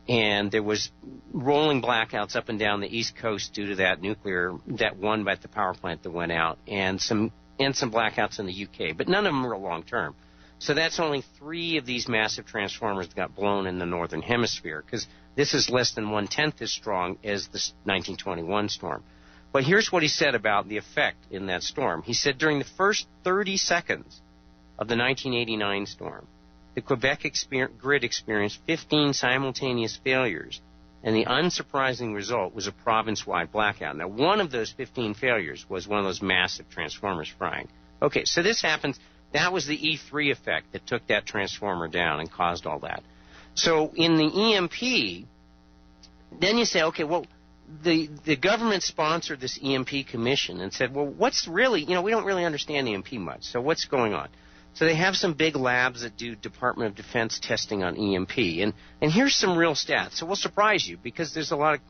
And there was rolling blackouts up and down the East Coast due to that one at the power plant that went out, and some blackouts in the UK. But none of them were long term. So that's only 3 of these massive transformers that got blown in the northern hemisphere, because this is less than 1/10 as strong as the 1921 storm. But here's what he said about the effect in that storm. He said during the first 30 seconds of the 1989 storm, the Quebec grid experienced 15 simultaneous failures, and the unsurprising result was a province-wide blackout. Now, one of those 15 failures was one of those massive transformers frying. Okay, so this happens. That was the E3 effect that took that transformer down and caused all that. So in the EMP, then you say, okay, well, the government sponsored this EMP commission and said, well, what's really, we don't really understand EMP much, so what's going on? So they have some big labs that do Department of Defense testing on EMP. And here's some real stats. So we'll surprise you because there's a lot of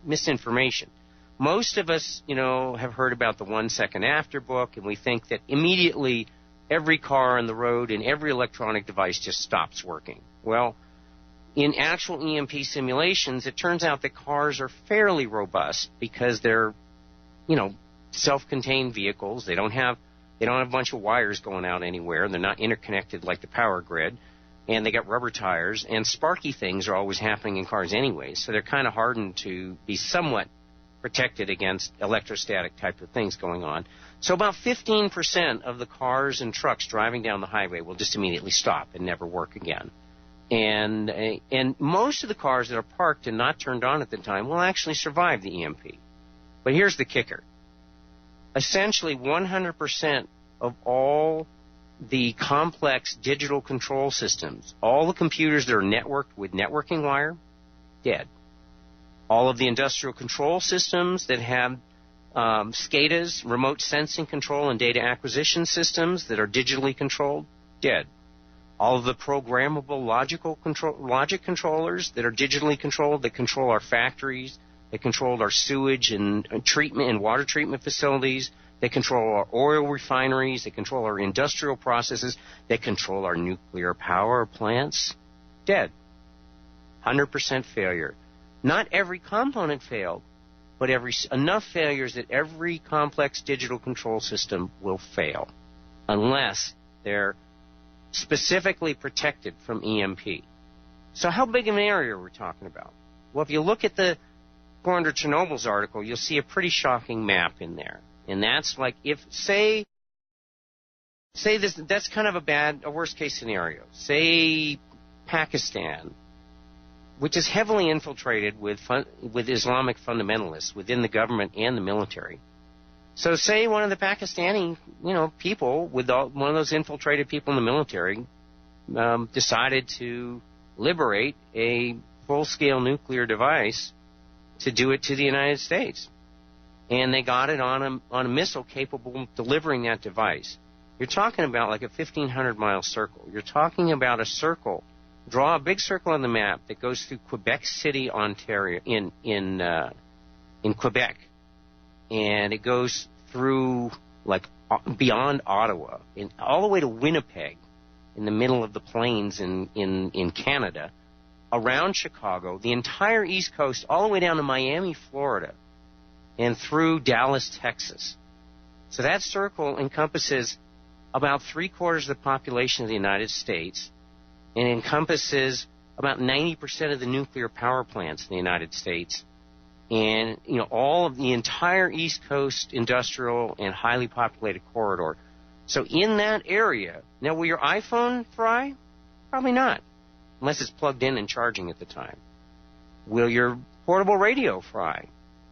misinformation. Most of us, have heard about the 1 second after book, and we think that immediately every car on the road and every electronic device just stops working. Well, in actual EMP simulations, it turns out that cars are fairly robust because they're, self-contained vehicles. They don't have a bunch of wires going out anywhere. They're not interconnected like the power grid. And they got rubber tires. And sparky things are always happening in cars anyway. So they're kind of hardened to be somewhat protected against electrostatic type of things going on. So about 15% of the cars and trucks driving down the highway will just immediately stop and never work again. And most of the cars that are parked and not turned on at the time will actually survive the EMP. But here's the kicker. Essentially 100% of all the complex digital control systems, all the computers that are networked with networking wire, dead. All of the industrial control systems that have SCADAs, remote sensing control and data acquisition systems that are digitally controlled, dead. All of the programmable logic controllers that are digitally controlled, that control our factories, that control our sewage and treatment and water treatment facilities, that control our oil refineries, that control our industrial processes, that control our nuclear power plants, dead. 100% failure. Not every component failed, but enough failures that every complex digital control system will fail unless they're specifically protected from EMP. So how big of an area are we talking about? Well, if you look at the 400 Chernobyl's article, you'll see a pretty shocking map in there. And that's like if, say this, that's kind of a worst case scenario. Say Pakistan, which is heavily infiltrated with Islamic fundamentalists within the government and the military. So say one of the Pakistani, people with one of those infiltrated people in the military decided to liberate a full-scale nuclear device to do it to the United States. And they got it on a missile capable of delivering that device. You're talking about like a 1,500-mile circle. You're talking about a circle. Draw a big circle on the map that goes through Quebec City, Ontario, in Quebec. And it goes through, like, beyond Ottawa, all the way to Winnipeg, in the middle of the plains in Canada, around Chicago, the entire East Coast, all the way down to Miami, Florida, and through Dallas, Texas. So that circle encompasses about 3/4 of the population of the United States, and encompasses about 90% of the nuclear power plants in the United States, and all of the entire East Coast industrial and highly populated corridor. So in that area, now will your iPhone fry? Probably not, unless it's plugged in and charging at the time. Will your portable radio fry?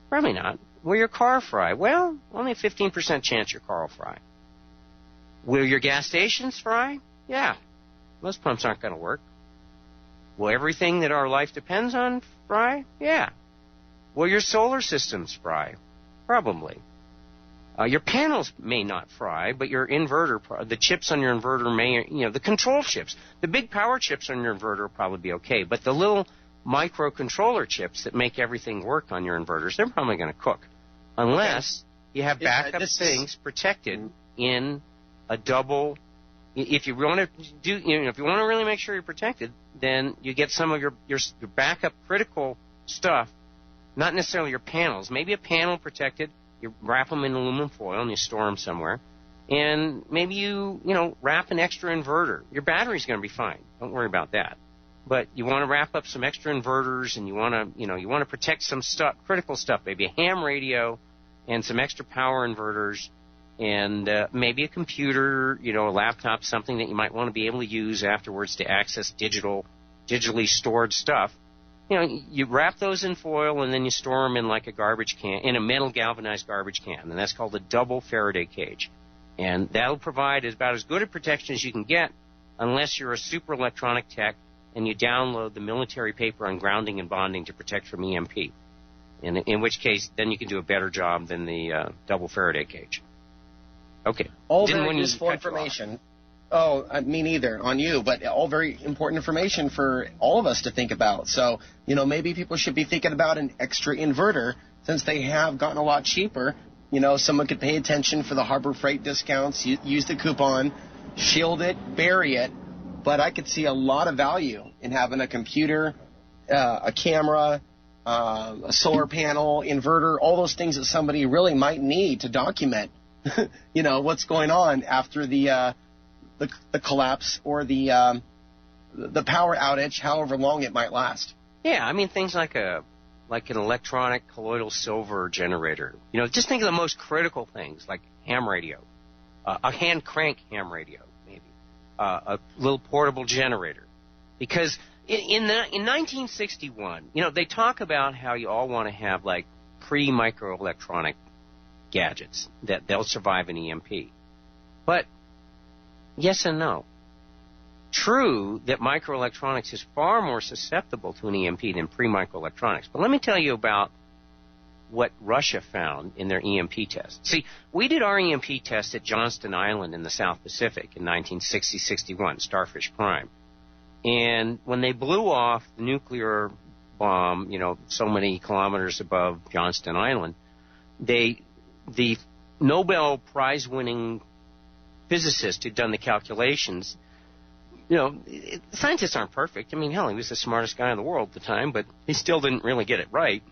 Probably not. Will your car fry? Well, only a 15% chance your car will fry. Will your gas stations fry? Yeah. Most pumps aren't going to work. Will everything that our life depends on fry? Yeah. Will your solar systems fry? Probably. Your panels may not fry, but your inverter, the chips on your inverter may, the control chips, the big power chips on your inverter will probably be okay, but the little microcontroller chips that make everything work on your inverters, they're probably going to cook, unless you have backup things protected in a double. If you want to do, if you want to really make sure you're protected, then you get some of your backup critical stuff, not necessarily your panels. Maybe a panel protected. You wrap them in aluminum foil and you store them somewhere. And maybe you wrap an extra inverter. Your battery's going to be fine. Don't worry about that. But you want to wrap up some extra inverters, and you want to protect some stuff, critical stuff, maybe a ham radio and some extra power inverters, and maybe a computer, a laptop, something that you might want to be able to use afterwards to access digitally stored stuff. You wrap those in foil, and then you store them in like a garbage can, in a metal galvanized garbage can, and that's called a double Faraday cage. And that'll provide about as good a protection as you can get, unless you're a super electronic tech and you download the military paper on grounding and bonding to protect from EMP. In which case, then you can do a better job than the double Faraday cage. Okay. All very useful information. Oh, me neither on you, but all very important information for all of us to think about. So, maybe people should be thinking about an extra inverter since they have gotten a lot cheaper. Someone could pay attention for the Harbor Freight discounts, use the coupon, shield it, bury it. But I could see a lot of value in having a computer, a camera, a solar panel, inverter, all those things that somebody really might need to document, what's going on after the collapse or the power outage, however long it might last. Yeah, I mean things like an electronic colloidal silver generator. Just think of the most critical things like ham radio, a hand crank ham radio, maybe a little portable generator. Because in 1961, they talk about how you all want to have like pre-microelectronic gadgets that they'll survive an EMP, but yes and no. True that microelectronics is far more susceptible to an EMP than pre-microelectronics. But let me tell you about what Russia found in their EMP test. See, we did our EMP test at Johnston Island in the South Pacific in 1960-61, Starfish Prime. And when they blew off the nuclear bomb, so many kilometers above Johnston Island, the Nobel Prize-winning physicist who'd done the calculations, scientists aren't perfect. I mean, hell, he was the smartest guy in the world at the time, but he still didn't really get it right.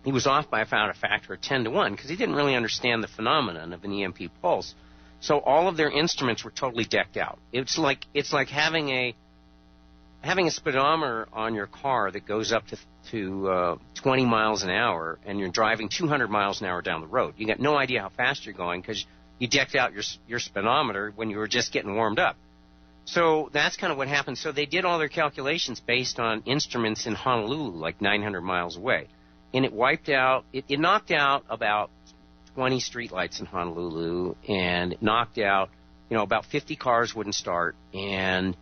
He was off by about a factor of 10 to 1 because he didn't really understand the phenomenon of an EMP pulse. So all of their instruments were totally decked out. It's like having having a speedometer on your car that goes up to 20 miles an hour and you're driving 200 miles an hour down the road. You got no idea how fast you're going because you decked out your speedometer when you were just getting warmed up. So that's kind of what happened. So they did all their calculations based on instruments in Honolulu, like 900 miles away. And it wiped out, it knocked out about 20 streetlights in Honolulu, and it knocked out, about 50 cars wouldn't start, and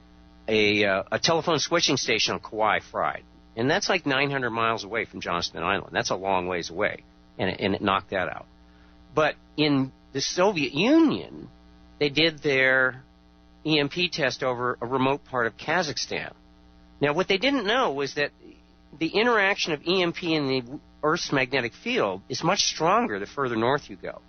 a telephone switching station on Kauai fried. And that's like 900 miles away from Johnston Island. That's a long ways away, and it knocked that out. But in the Soviet Union, they did their EMP test over a remote part of Kazakhstan. Now, what they didn't know was that the interaction of EMP and the Earth's magnetic field is much stronger the further north you go.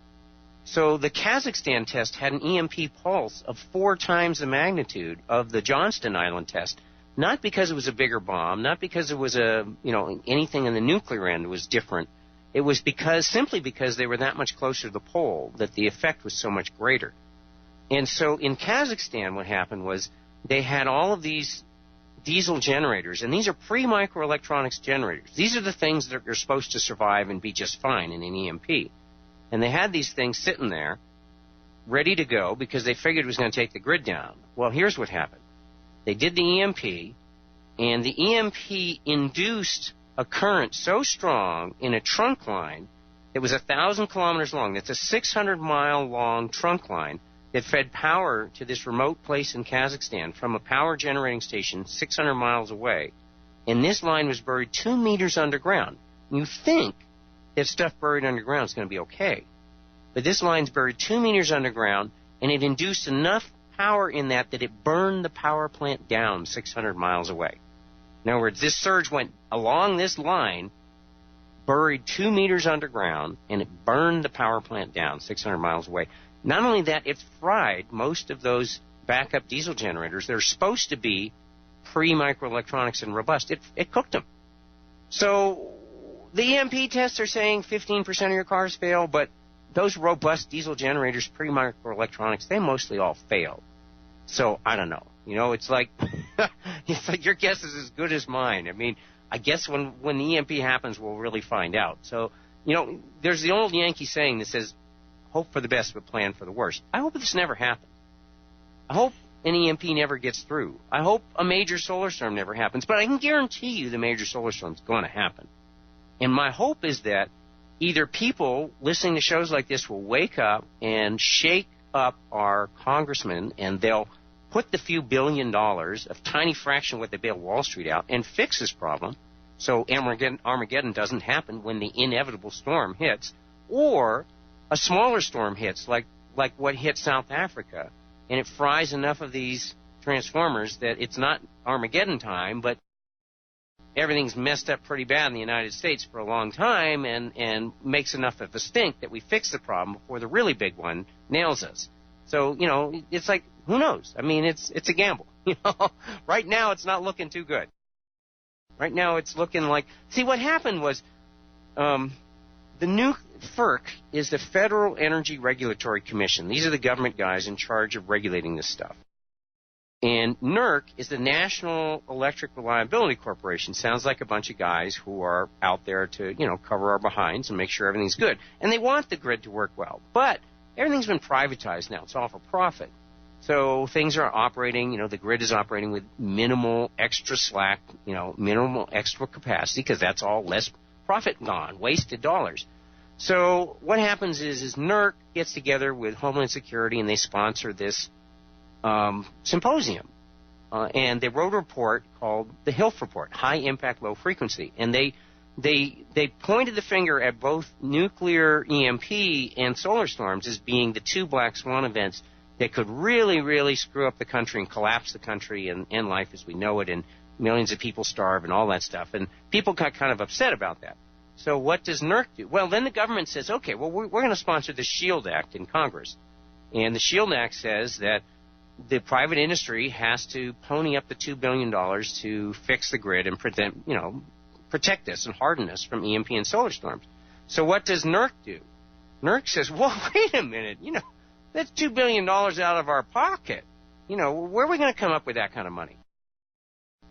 So the Kazakhstan test had an EMP pulse of 4 times the magnitude of the Johnston Island test, not because it was a bigger bomb, not because it was anything in the nuclear end was different. It was simply because they were that much closer to the pole that the effect was so much greater. And so in Kazakhstan, what happened was they had all of these diesel generators, and these are pre-microelectronics generators. These are the things that are supposed to survive and be just fine in an EMP. And they had these things sitting there, ready to go, because they figured it was going to take the grid down. Well, here's what happened. They did the EMP, and the EMP induced a current so strong in a trunk line that was 1,000 kilometers long. That's a 600-mile-long trunk line that fed power to this remote place in Kazakhstan from a power generating station 600 miles away. And this line was buried 2 meters underground. You think that stuff buried underground is going to be okay. But this line's buried 2 meters underground, and it induced enough power in that it burned the power plant down 600 miles away. In other words, this surge went along this line, buried 2 meters underground, and it burned the power plant down 600 miles away. Not only that, it fried most of those backup diesel generators that are supposed to be pre-microelectronics and robust. It cooked them. So the EMP tests are saying 15% of your cars fail, but those robust diesel generators, pre-microelectronics, they mostly all fail. So I don't know. It's like your guess is as good as mine. I mean, I guess when the EMP happens, we'll really find out. So, there's the old Yankee saying that says, hope for the best, but plan for the worst. I hope this never happens. I hope an EMP never gets through. I hope a major solar storm never happens. But I can guarantee you the major solar storm is going to happen. And my hope is that either people listening to shows like this will wake up and shake up our congressmen, and they'll put the few $1 billion, a tiny fraction of what they bailed Wall Street out, and fix this problem so Armageddon doesn't happen when the inevitable storm hits, or a smaller storm hits, like what hit South Africa, and it fries enough of these transformers that it's not Armageddon time, but everything's messed up pretty bad in the United States for a long time, and makes enough of a stink that we fix the problem before the really big one nails us. So, it's like, who knows? I mean, it's a gamble. Right now it's not looking too good. Right now it's looking like, see, what happened was, the new FERC is the Federal Energy Regulatory Commission. These are the government guys in charge of regulating this stuff. And NERC is the National Electric Reliability Corporation. Sounds like a bunch of guys who are out there to, cover our behinds and make sure everything's good. And they want the grid to work well. But everything's been privatized now. It's all for profit. So things are operating, the grid is operating with minimal extra slack, minimal extra capacity, because that's all less profit gone, wasted dollars. So what happens is NERC gets together with Homeland Security, and they sponsor this symposium. And they wrote a report called the HILF Report, High Impact, Low Frequency. And they pointed the finger at both nuclear EMP and solar storms as being the two black swan events that could really, really screw up the country and collapse the country and end life as we know it, and millions of people starve and all that stuff. And people got kind of upset about that. So what does NERC do? Well, then the government says, okay, well, we're going to sponsor the SHIELD Act in Congress. And the SHIELD Act says that the private industry has to pony up the $2 billion to fix the grid and protect us and harden us from EMP and solar storms. So what does NERC do? NERC says, well, wait a minute, that's $2 billion out of our pocket. Where are we going to come up with that kind of money?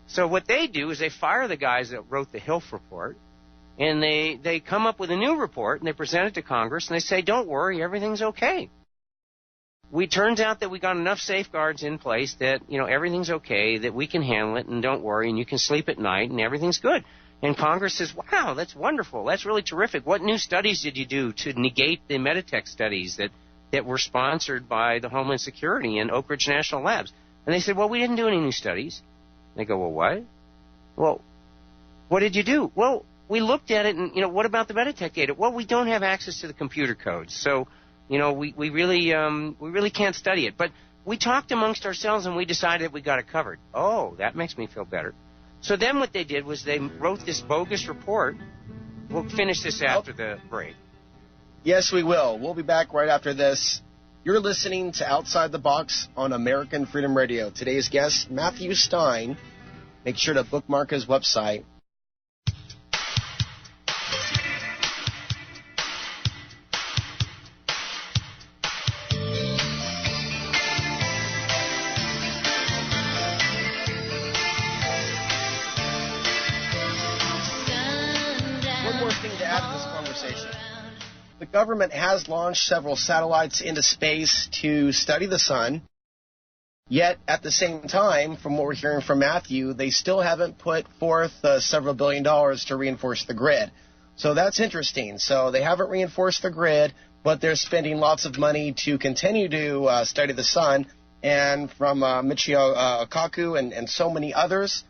So what they do is they fire the guys that wrote the Hilf report, and they come up with a new report, and they present it to Congress, and they say, don't worry, everything's okay. Turns out that we got enough safeguards in place that, everything's okay, that we can handle it, and don't worry, and you can sleep at night, and everything's good. And Congress says, wow, that's wonderful. That's really terrific. What new studies did you do to negate the Meditech studies that were sponsored by the Homeland Security and Oak Ridge National Labs? And they said, well, we didn't do any new studies. They go, well, what? Well, what did you do? Well, we looked at it, and, what about the Meditech data? Well, we don't have access to the computer codes, so, we really can't study it. But we talked amongst ourselves, and we decided that we got it covered. Oh, that makes me feel better. So then what they did was they wrote this bogus report. We'll finish this after the break. Yes, we will. We'll be back right after this. You're listening to Outside the Box on American Freedom Radio. Today's guest, Matthew Stein. Make sure to bookmark his website. The government has launched several satellites into space to study the sun, yet at the same time, from what we're hearing from Matthew, they still haven't put forth several $1 billion to reinforce the grid. So that's interesting. So they haven't reinforced the grid, but they're spending lots of money to continue to study the sun. And from Michio Kaku and so many others,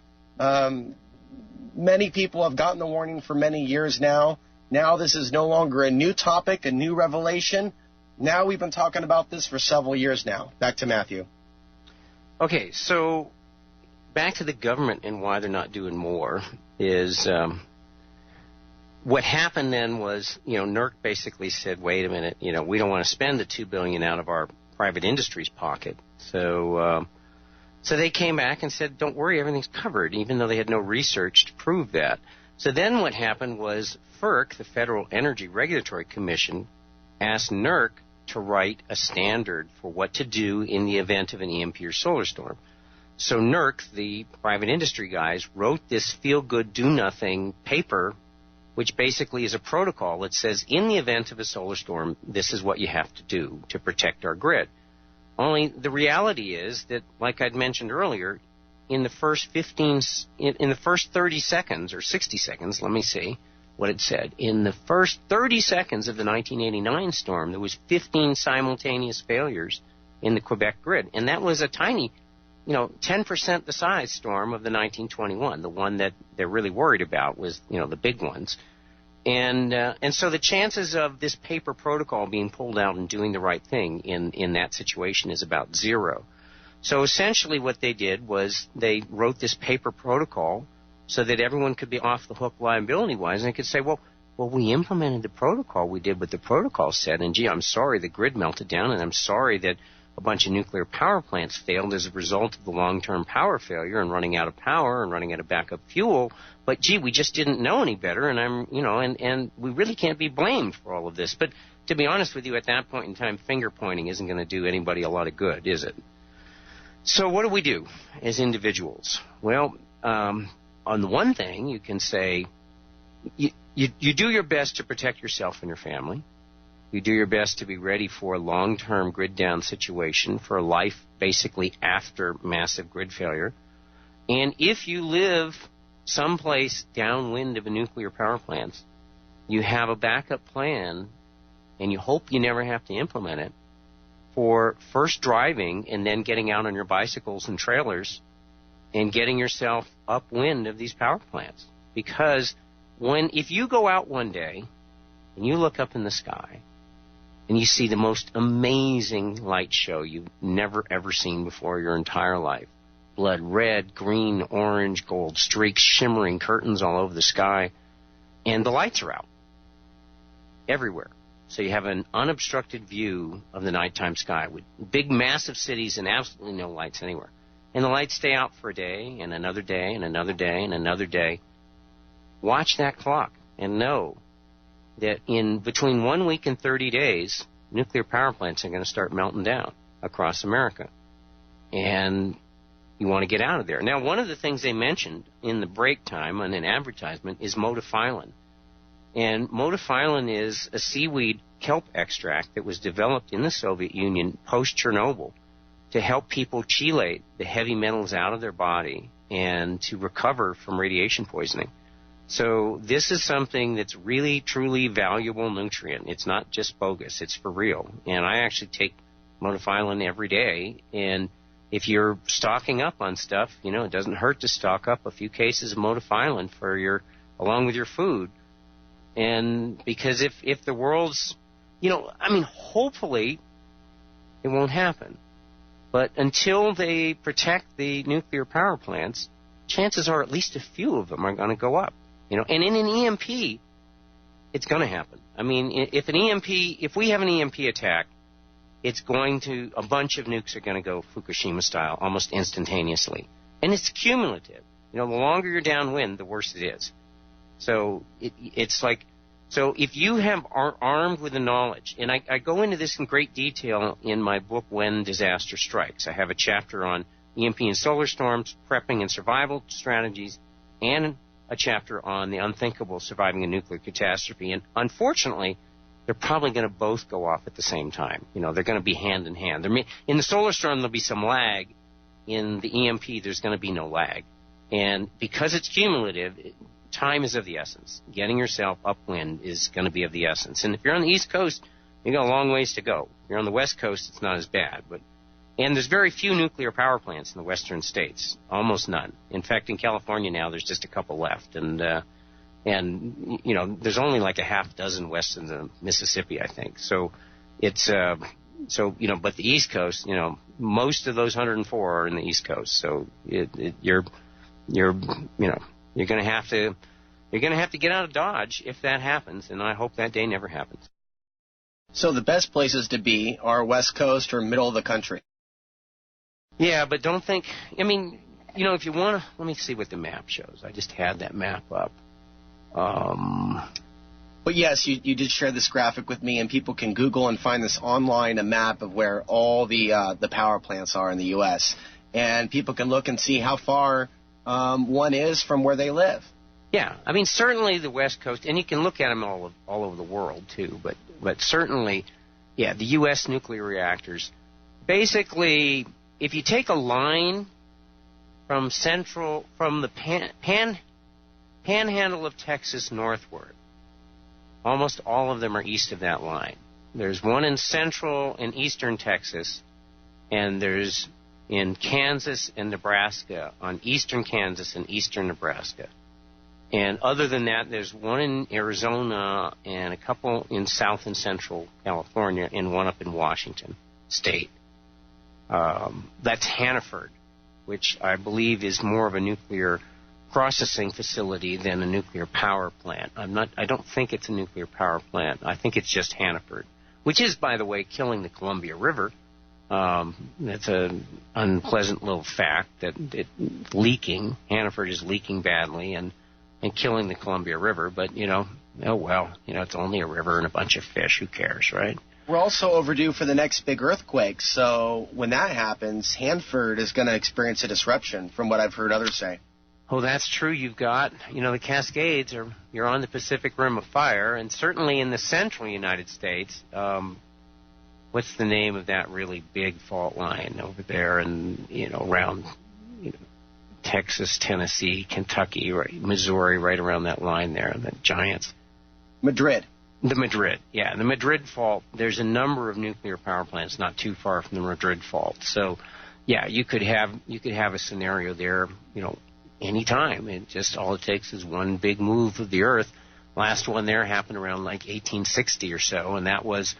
many people have gotten the warning for many years now. Now this is no longer a new topic, a new revelation. Now we've been talking about this for several years now. Back to Matthew. Okay, so back to the government and why they're not doing more is what happened then was, NERC basically said, wait a minute, we don't want to spend the $2 billion out of our private industry's pocket. So they came back and said, don't worry, everything's covered, even though they had no research to prove that. So then what happened was FERC, the Federal Energy Regulatory Commission, asked NERC to write a standard for what to do in the event of an EMP or solar storm. So NERC, the private industry guys, wrote this feel-good, do-nothing paper, which basically is a protocol that says in the event of a solar storm, this is what you have to do to protect our grid. Only the reality is that, like I'd mentioned earlier, in the first 30 seconds, or 60 seconds, let me see what it said. In the first 30 seconds of the 1989 storm, there was 15 simultaneous failures in the Quebec grid. And that was a tiny, 10% the size storm of the 1921. The one that they're really worried about was, the big ones. And so the chances of this paper protocol being pulled out and doing the right thing in that situation is about zero. So essentially what they did was they wrote this paper protocol so that everyone could be off the hook liability-wise, and they could say, well, we implemented the protocol. We did what the protocol said, and, gee, I'm sorry the grid melted down, and I'm sorry that a bunch of nuclear power plants failed as a result of the long-term power failure and running out of power and running out of backup fuel. But, gee, we just didn't know any better, and and we really can't be blamed for all of this. But to be honest with you, at that point in time, finger-pointing isn't going to do anybody a lot of good, is it? So what do we do as individuals? Well, on the one thing, you can say you do your best to protect yourself and your family. You do your best to be ready for a long-term grid down situation, for a life basically after massive grid failure. And if you live someplace downwind of a nuclear power plant, you have a backup plan, and you hope you never have to implement it, for first driving and then getting out on your bicycles and trailers and getting yourself upwind of these power plants. Because if you go out one day and you look up in the sky and you see the most amazing light show you've never, ever seen before your entire life, blood red, green, orange, gold streaks, shimmering curtains all over the sky, and the lights are out everywhere. So you have an unobstructed view of the nighttime sky with big, massive cities and absolutely no lights anywhere. And the lights stay out for a day and another day and another day and another day. Watch that clock and know that in between 1 week and 30 days, nuclear power plants are going to start melting down across America. And you want to get out of there. Now, one of the things they mentioned in the break time on an advertisement is modophyllin. And modophyllin is a seaweed kelp extract that was developed in the Soviet Union post-Chernobyl to help people chelate the heavy metals out of their body and to recover from radiation poisoning. So this is something that's really, truly valuable nutrient. It's not just bogus. It's for real. And I actually take modophyllin every day. And if you're stocking up on stuff, it doesn't hurt to stock up a few cases of modophyllin along with your food. And because if the world's, hopefully it won't happen. But until they protect the nuclear power plants, chances are at least a few of them are going to go up. And in an EMP, it's going to happen. I mean, if we have an EMP attack, a bunch of nukes are going to go Fukushima style almost instantaneously. And it's cumulative. The longer you're downwind, the worse it is. So so if you are armed with the knowledge, and I go into this in great detail in my book, When Disaster Strikes. I have a chapter on EMP and solar storms, prepping and survival strategies, and a chapter on the unthinkable surviving a nuclear catastrophe. And unfortunately, they're probably going to both go off at the same time. They're going to be hand in hand. In the solar storm, there'll be some lag. In the EMP, there's going to be no lag. And because it's cumulative, time is of the essence. Getting yourself upwind is going to be of the essence. And if you're on the East Coast, you got a long ways to go. If you're on the West Coast, it's not as bad. And there's very few nuclear power plants in the western states, almost none. In fact, in California now, there's just a couple left. And there's only like a half dozen west of the Mississippi, I think. So it's, but the East Coast, most of those 104 are in the East Coast. So you're going to have to get out of Dodge if that happens, and I hope that day never happens. So the best places to be are West Coast or middle of the country. Yeah, but don't think, if you want to, let me see what the map shows. I just had that map up. But yes, you did share this graphic with me, and people can Google and find this online, a map of where all the power plants are in the U.S., and people can look and see how far one is from where they live. Yeah, certainly the West Coast, and you can look at them all over the world too. But certainly, the U.S. nuclear reactors. Basically, if you take a line from the panhandle of Texas northward, almost all of them are east of that line. There's one in central and eastern Texas, and there's in Kansas and Nebraska, on eastern Kansas and eastern Nebraska. And other than that, there's one in Arizona and a couple in South and Central California and one up in Washington State. That's Hanford, which I believe is more of a nuclear processing facility than a nuclear power plant. I don't think it's a nuclear power plant. I think it's just Hanford, which is, by the way, killing the Columbia River. That's an unpleasant little fact that it's leaking. Hanford is leaking badly and killing the Columbia River. But, it's only a river and a bunch of fish. Who cares, right? We're also overdue for the next big earthquake. So when that happens, Hanford is going to experience a disruption, from what I've heard others say. Oh, that's true. You've got, the Cascades you're on the Pacific Rim of Fire, and certainly in the central United States, what's the name of that really big fault line over there and, around, Texas, Tennessee, Kentucky, right, Missouri, right around that line there, the giants? Madrid. The Madrid fault, there's a number of nuclear power plants not too far from the Madrid fault. So, you could have a scenario there, any time. All it takes is one big move of the Earth. Last one there happened around like 1860 or so, and that was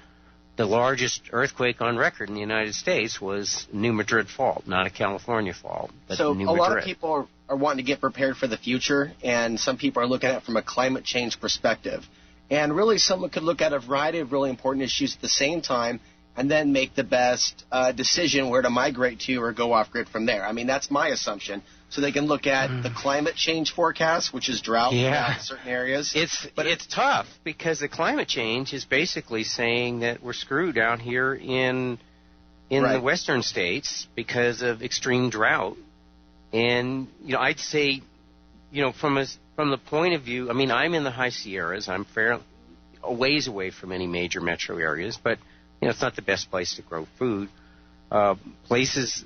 the largest earthquake on record in the United States was New Madrid fault, not a California fault, but so New Madrid. A lot of people are wanting to get prepared for the future, and some people are looking at it from a climate change perspective. And really, someone could look at a variety of really important issues at the same time and then make the best decision where to migrate to or go off-grid from there. That's my assumption. So they can look at the climate change forecast, which is drought in certain areas. It's tough because the climate change is basically saying that we're screwed out here in the western states because of extreme drought. And, I'd say, from the point of view, I mean, I'm in the high Sierras. I'm fairly a ways away from any major metro areas, but, it's not the best place to grow food. Places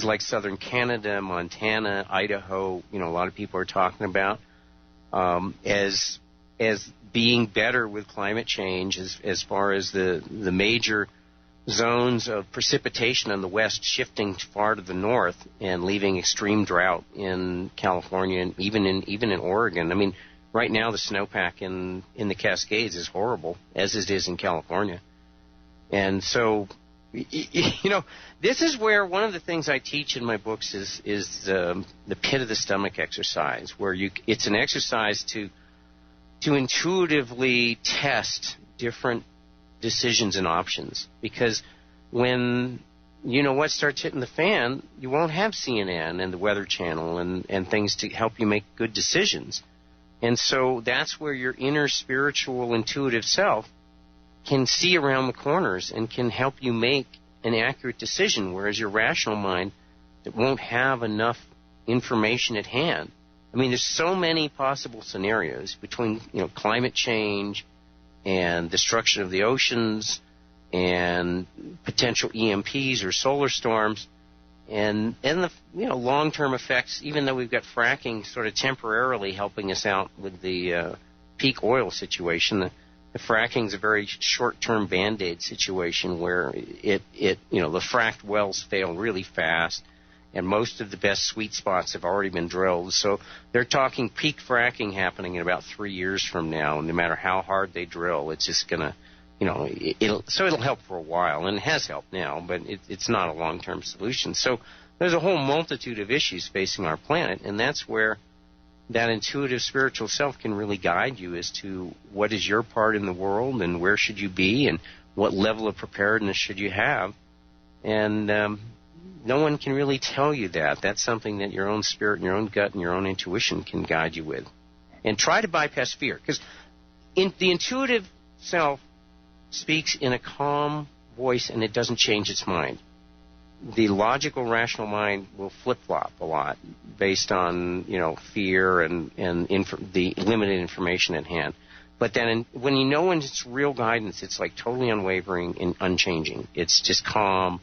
like southern Canada, Montana, Idaho, a lot of people are talking about as being better with climate change as far as the major zones of precipitation on the west shifting far to the north and leaving extreme drought in California and even in Oregon. I mean, right now the snowpack in the Cascades is horrible, as it is in California. And so, this is where one of the things I teach in my books is the pit of the stomach exercise, where it's an exercise to intuitively test different decisions and options, because when what starts hitting the fan, you won't have CNN and the Weather Channel and things to help you make good decisions. And so that's where your inner spiritual intuitive self can see around the corners and can help you make an accurate decision, whereas your rational mind that won't have enough information at hand. I mean, there's so many possible scenarios between climate change and destruction of the oceans and potential EMPs or solar storms and the long-term effects, even though we've got fracking sort of temporarily helping us out with the peak oil situation. The fracking is a very short-term Band-Aid situation where the fracked wells fail really fast, and most of the best sweet spots have already been drilled. So they're talking peak fracking happening in about 3 years from now. No matter how hard they drill, it's just going to, it'll help for a while, and it has helped now, but it's not a long-term solution. So there's a whole multitude of issues facing our planet, and that's where that intuitive spiritual self can really guide you as to what is your part in the world and where should you be and what level of preparedness should you have. And no one can really tell you that. That's something that your own spirit and your own gut and your own intuition can guide you with. And try to bypass fear, because the intuitive self speaks in a calm voice and it doesn't change its mind. The logical, rational mind will flip-flop a lot based on, fear and the limited information at hand. But then when it's real guidance, it's like totally unwavering and unchanging. It's just calm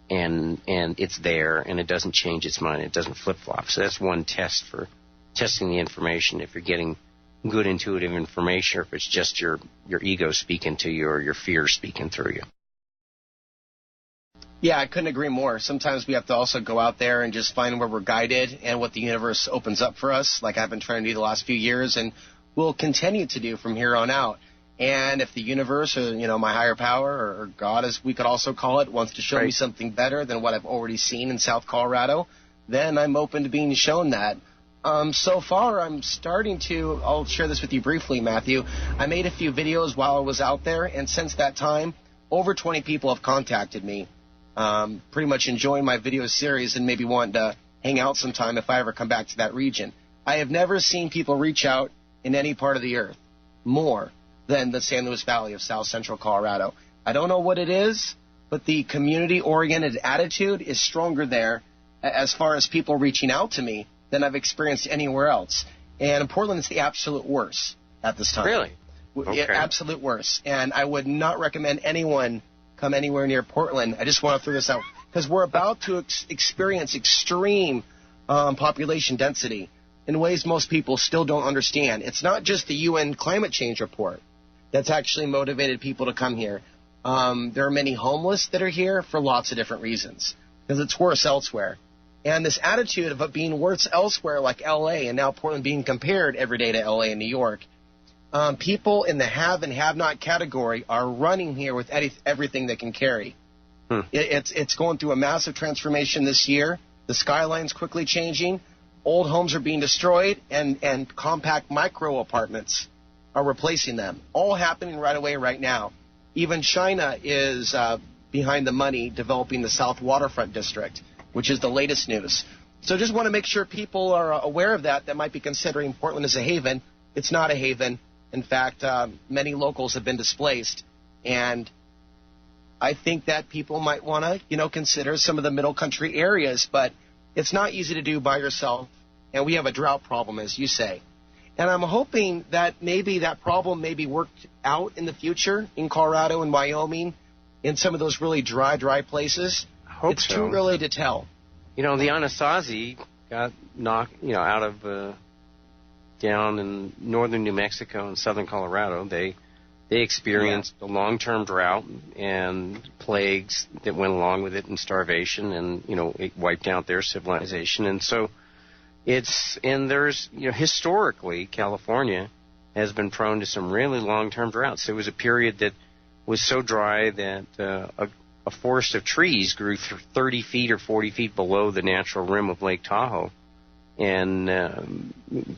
and it's there and it doesn't change its mind. It doesn't flip-flop. So that's one test for testing the information, if you're getting good intuitive information or if it's just your ego speaking to you or your fear speaking through you. Yeah, I couldn't agree more. Sometimes we have to also go out there and just find where we're guided and what the universe opens up for us, like I've been trying to do the last few years and will continue to do from here on out. And if the universe or, my higher power or God, as we could also call it, wants to show me something better than what I've already seen in South Colorado, then I'm open to being shown that. So far, I'm starting to, I'll share this with you briefly, Matthew. I made a few videos while I was out there, and since that time, over 20 people have contacted me. Pretty much enjoying my video series and maybe wanting to hang out sometime if I ever come back to that region. I have never seen people reach out in any part of the earth more than the San Luis Valley of South Central Colorado. I don't know what it is, but the community-oriented attitude is stronger there as far as people reaching out to me than I've experienced anywhere else. And in Portland, it's the absolute worst at this time. Really? Okay. Absolute worst. And I would not recommend anyone come anywhere near Portland. I just want to throw this out because we're about to experience extreme population density in ways most people still don't understand. It's not just the UN climate change report that's actually motivated people to come here. There are many homeless that are here for lots of different reasons because it's worse elsewhere. And this attitude of it being worse elsewhere, like L.A., and now Portland being compared every day to L.A. and New York, people in the have and have not category are running here with everything they can carry. It's going through a massive transformation this year. The skyline's quickly changing. Old homes are being destroyed, and compact micro apartments are replacing them. All happening right away right now. Even China is behind the money developing the South Waterfront District, which is the latest news. So just want to make sure people are aware of that might be considering Portland as a haven. It's not a haven. In fact, many locals have been displaced, and I think that people might want to, consider some of the middle country areas, but It's not easy to do by yourself, and we have a drought problem, as you say. And I'm hoping that maybe that problem may be worked out in the future in Colorado and Wyoming, in some of those really dry places. I hope it's so. too early to tell. The Anasazi got knocked, out of down in northern New Mexico and southern Colorado. They experienced a long-term drought and plagues that went along with it, and starvation, and it wiped out their civilization. And so there's historically California has been prone to some really long-term droughts. There was a period that was so dry that a forest of trees grew 30 feet or 40 feet below the natural rim of Lake Tahoe, and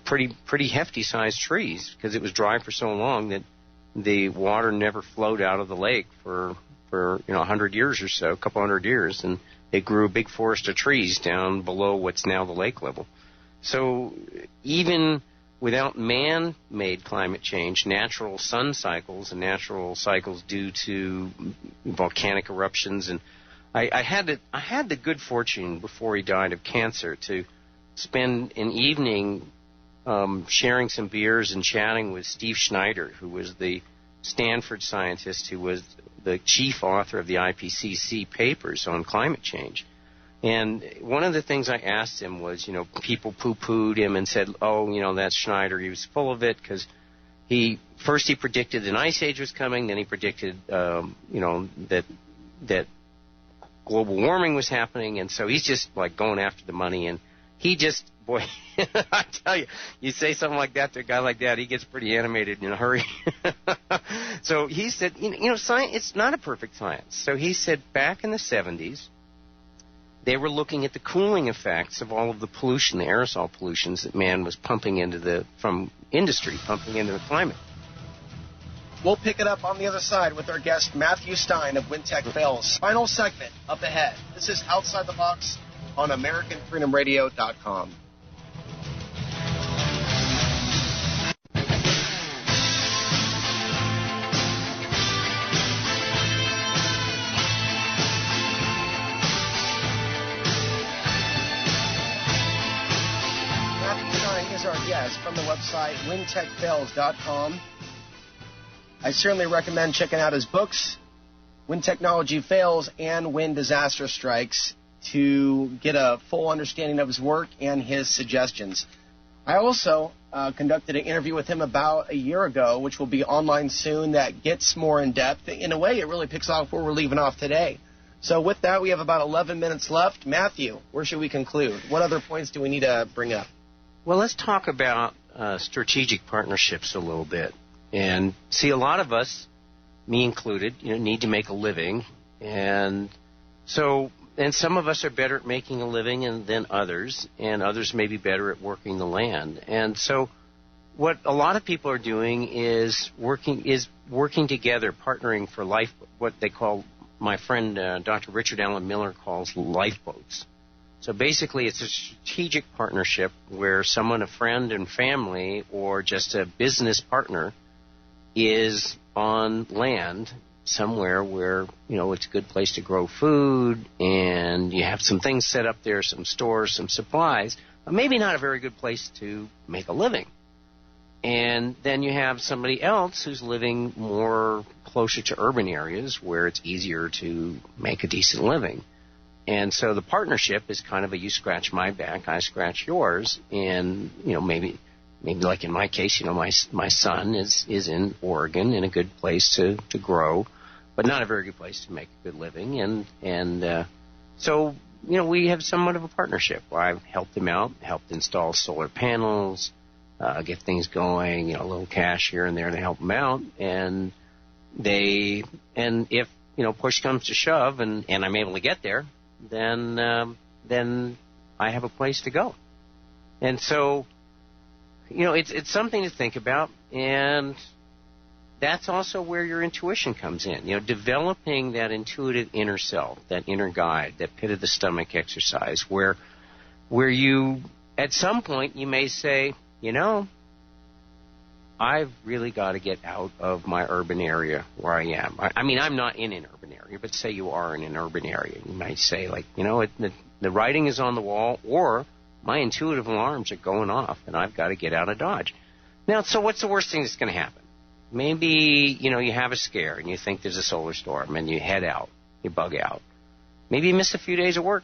pretty hefty-sized trees, because it was dry for so long that the water never flowed out of the lake for 100 years or so, a couple hundred years, and it grew a big forest of trees down below what's now the lake level. So even without man-made climate change, natural sun cycles and natural cycles due to volcanic eruptions, and I had the good fortune before he died of cancer to spend an evening sharing some beers and chatting with Steve Schneider, who was the Stanford scientist who was the chief author of the IPCC papers on climate change. And one of the things I asked him was, people poo-pooed him and said, that's Schneider. He was full of it, because he predicted an ice age was coming, then he predicted, that global warming was happening, and so he's just like going after the money, and he just, boy, I tell you, you say something like that to a guy like that, he gets pretty animated in a hurry. So he said, science, it's not a perfect science. So he said back in the 70s, they were looking at the cooling effects of all of the pollution, the aerosol pollutions that man was pumping from industry, pumping into the climate. We'll pick it up on the other side with our guest, Matthew Stein of WinTech Fails. Final segment up ahead. This is Outside the Box on AmericanFreedomRadio.com. Matthew Stein is our guest from the website WinTechFails.com. I certainly recommend checking out his books, When Technology Fails and When Disaster Strikes, to get a full understanding of his work and his suggestions. I also conducted an interview with him about a year ago, which will be online soon, that gets more in-depth. In a way, it really picks off where we're leaving off today. So with that, we have about 11 minutes left. Matthew, where should we conclude? What other points do we need to bring up? Well, let's talk about strategic partnerships a little bit. And see, a lot of us, me included, need to make a living. And some of us are better at making a living than others, and others may be better at working the land. And so what a lot of people are doing is working together, partnering for life, what they call, my friend Dr. Richard Allen Miller calls lifeboats. So basically it's a strategic partnership where someone, a friend and family, or just a business partner, is on land somewhere where, it's a good place to grow food, and you have some things set up there, some stores, some supplies, but maybe not a very good place to make a living. And then you have somebody else who's living more closer to urban areas where it's easier to make a decent living. And so the partnership is kind of a you scratch my back, I scratch yours, and, maybe like in my case, my son is in Oregon, in a good place to grow, but not a very good place to make a good living. And so we have somewhat of a partnership where I've helped him out, helped install solar panels, get things going, a little cash here and there to help him out. And if, push comes to shove and I'm able to get there, then I have a place to go. And so, it's something to think about, and that's also where your intuition comes in. Developing that intuitive inner self, that inner guide, that pit of the stomach exercise, where you, at some point, you may say, I've really got to get out of my urban area where I am. I'm not in an urban area, but say you are in an urban area. You might say, The writing is on the wall, or my intuitive alarms are going off, and I've got to get out of Dodge. Now, so what's the worst thing that's going to happen? Maybe, you have a scare, and you think there's a solar storm, and you head out, you bug out. Maybe you miss a few days of work,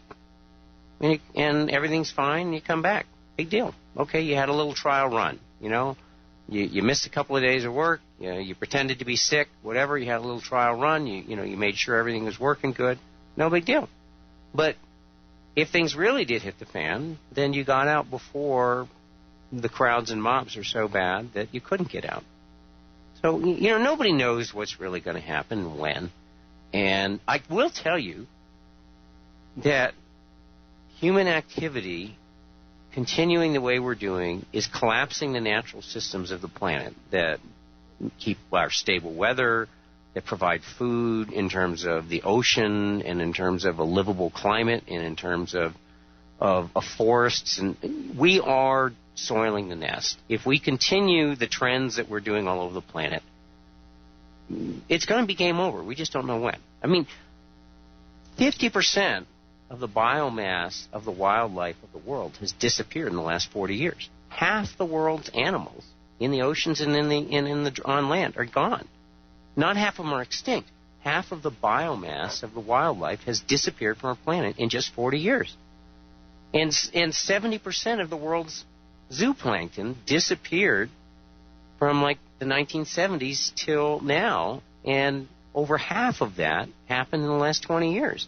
and everything's fine, and you come back. Big deal. Okay, you had a little trial run, You missed a couple of days of work, you pretended to be sick, whatever, you had a little trial run, you made sure everything was working good. No big deal. But if things really did hit the fan, then you got out before the crowds and mobs are so bad that you couldn't get out. So, nobody knows what's really going to happen and when. And I will tell you that human activity, continuing the way we're doing, is collapsing the natural systems of the planet that keep our stable weather, that provide food in terms of the ocean and in terms of a livable climate and in terms of forests. And we are soiling the nest. If we continue the trends that we're doing all over the planet, it's going to be game over. We just don't know when. 50% of the biomass of the wildlife of the world has disappeared in the last 40 years. Half the world's animals in the oceans and on land are gone. Not half of them are extinct. Half of the biomass of the wildlife has disappeared from our planet in just 40 years. And 70% of the world's zooplankton disappeared from the 1970s till now, and over half of that happened in the last 20 years.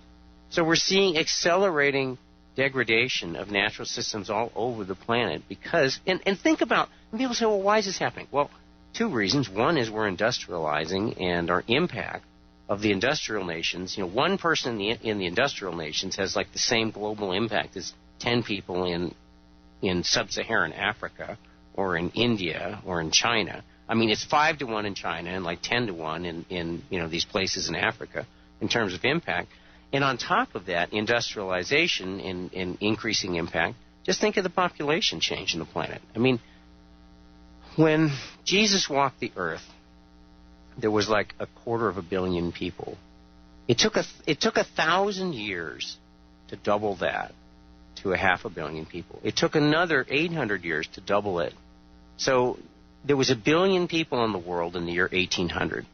So we're seeing accelerating degradation of natural systems all over the planet because, and think about, and people say, well, why is this happening? Well, two reasons. One is we're industrializing, and our impact of the industrial nations, one person in the industrial nations has the same global impact as 10 people in sub-Saharan Africa or in India or in China. It's 5 to 1 in China and 10 to 1 in these places in Africa in terms of impact. And on top of that, industrialization and increasing impact, just think of the population change in the planet. When Jesus walked the earth, there was 250 million people. It took 1,000 years to double that to 500 million people. It took another 800 years to double it. So there was 1 billion people in the world in the year 1800.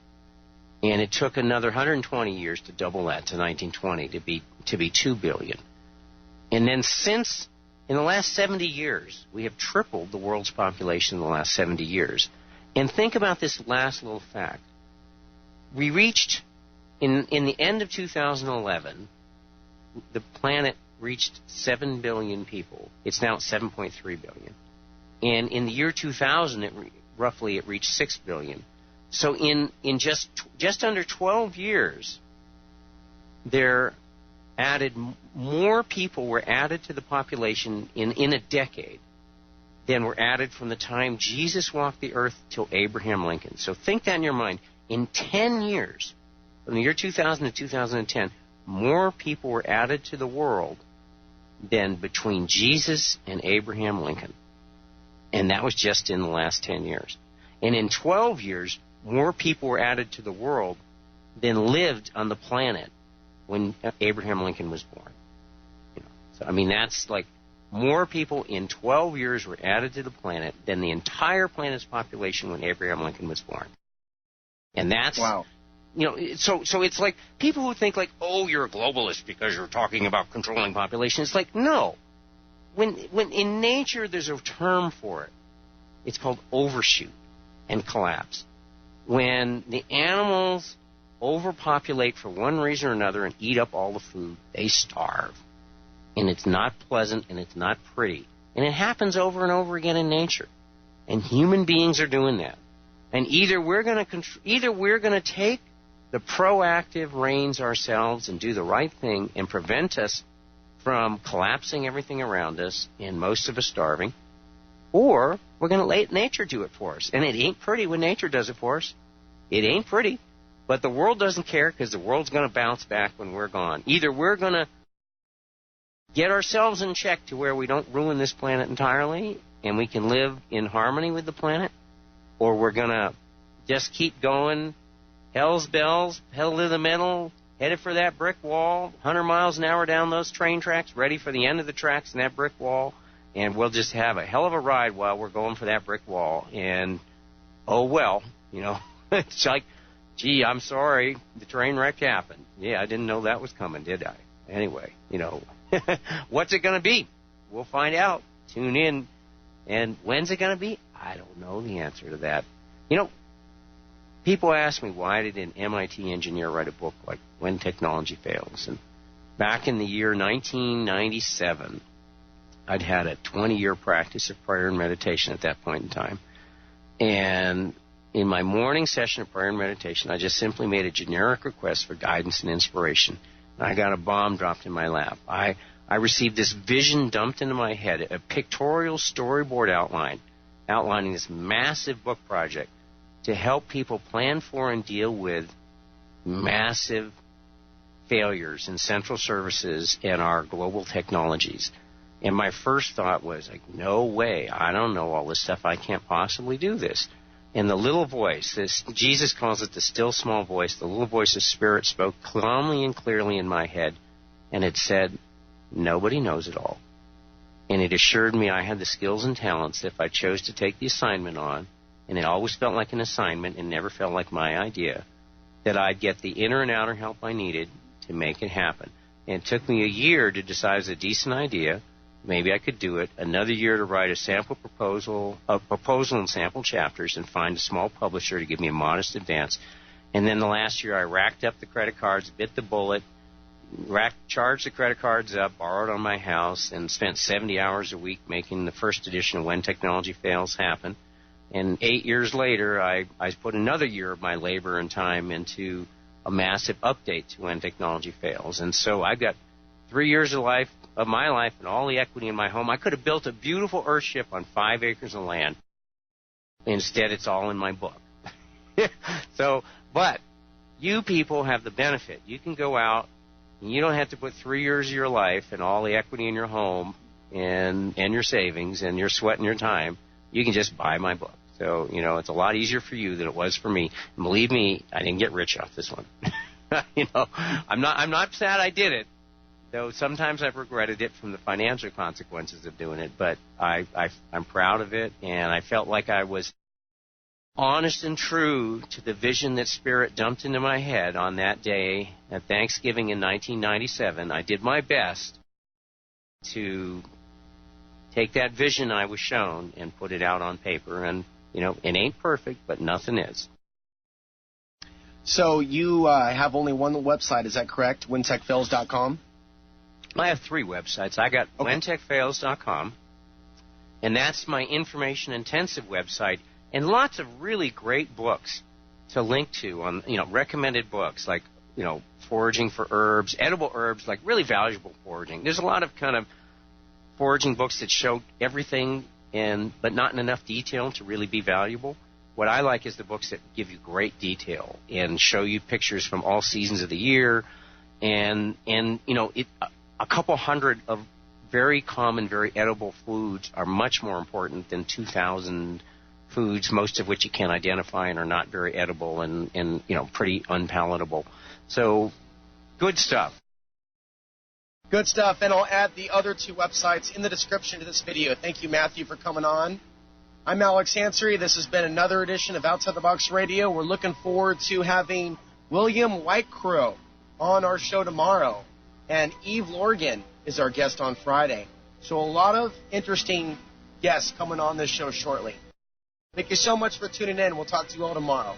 And it took another 120 years to double that to 1920 to be 2 billion. And then in the last 70 years, we have tripled the world's population in the last 70 years. And think about this last little fact. We reached, in the end of 2011, the planet reached 7 billion people. It's now at 7.3 billion. And in the year 2000, it reached 6 billion. So in just under 12 years, more people were added to the population in a decade than were added from the time Jesus walked the earth till Abraham Lincoln. So think that in your mind. In 10 years, from the year 2000 to 2010, more people were added to the world than between Jesus and Abraham Lincoln. And that was just in the last 10 years. And in 12 years, more people were added to the world than lived on the planet when Abraham Lincoln was born. So, that's more people in 12 years were added to the planet than the entire planet's population when Abraham Lincoln was born. And that's, wow. So it's people who think oh, you're a globalist because you're talking about controlling population. It's no. When in nature there's a term for it. It's called overshoot and collapse. When the animals overpopulate for one reason or another and eat up all the food, they starve. And it's not pleasant and it's not pretty. And it happens over and over again in nature. And human beings are doing that. And either we're going to take the proactive reins ourselves and do the right thing and prevent us from collapsing everything around us and most of us starving, or we're going to let nature do it for us. And it ain't pretty when nature does it for us. It ain't pretty. But the world doesn't care because the world's going to bounce back when we're gone. Either we're going to get ourselves in check to where we don't ruin this planet entirely and we can live in harmony with the planet, or we're going to just keep going, hell's bells, pedal to the metal, headed for that brick wall, 100 miles an hour down those train tracks, ready for the end of the tracks and that brick wall, and we'll just have a hell of a ride while we're going for that brick wall. And, oh, well, it's like, gee, I'm sorry, the train wreck happened. Yeah, I didn't know that was coming, did I? Anyway, what's it going to be? We'll find out. Tune in. And when's it going to be? I don't know the answer to that. People ask me, why did an MIT engineer write a book like When Technology Fails? And back in the year 1997, I'd had a 20-year practice of prayer and meditation at that point in time. And in my morning session of prayer and meditation, I just simply made a generic request for guidance and inspiration. And I got a bomb dropped in my lap. I received this vision dumped into my head, a pictorial storyboard outlining this massive book project to help people plan for and deal with massive failures in central services and our global technologies. And my first thought was, like, no way, I don't know all this stuff, I can't possibly do this. And the little voice, Jesus calls it the still small voice, the little voice of Spirit spoke calmly and clearly in my head, and it said, nobody knows it all. And it assured me I had the skills and talents if I chose to take the assignment on, and it always felt like an assignment and never felt like my idea, that I'd get the inner and outer help I needed to make it happen. And it took me a year to decide it was a decent idea. Maybe I could do it. Another year to write a proposal and sample chapters and find a small publisher to give me a modest advance. And then the last year I racked up the credit cards, bit the bullet, charged the credit cards up, borrowed on my house, and spent 70 hours a week making the first edition of When Technology Fails happen. And 8 years later, I put another year of my labor and time into a massive update to When Technology Fails. And so I've got 3 years of my life and all the equity in my home. I could have built a beautiful Earthship on 5 acres of land. Instead, it's all in my book. But you people have the benefit. You can go out, and you don't have to put 3 years of your life and all the equity in your home and your savings and your sweat and your time. You can just buy my book. So, it's a lot easier for you than it was for me. And believe me, I didn't get rich off this one. I'm not sad I did it, though sometimes I've regretted it from the financial consequences of doing it. But I'm proud of it, and I felt like I was honest and true to the vision that Spirit dumped into my head on that day at Thanksgiving in 1997. I did my best to take that vision I was shown and put it out on paper. And, it ain't perfect, but nothing is. So you have only one website, is that correct? WhenTechFails.com? I have 3 websites. I got WhenTechFails.com, and that's my information-intensive website, and lots of really great books to link to on, recommended books like, foraging for herbs, edible herbs, like really valuable foraging. There's a lot of kind of foraging books that show everything, but not in enough detail to really be valuable. What I like is the books that give you great detail and show you pictures from all seasons of the year, and a couple hundred of very common, very edible foods are much more important than 2,000 foods, most of which you can't identify and are not very edible and pretty unpalatable. So, good stuff. Good stuff, and I'll add the other 2 websites in the description to this video. Thank you, Matthew, for coming on. I'm Alex Ansary. This has been another edition of Outside the Box Radio. We're looking forward to having William Whitecrow on our show tomorrow, and Eve Lorgan is our guest on Friday. So a lot of interesting guests coming on this show shortly. Thank you so much for tuning in. We'll talk to you all tomorrow.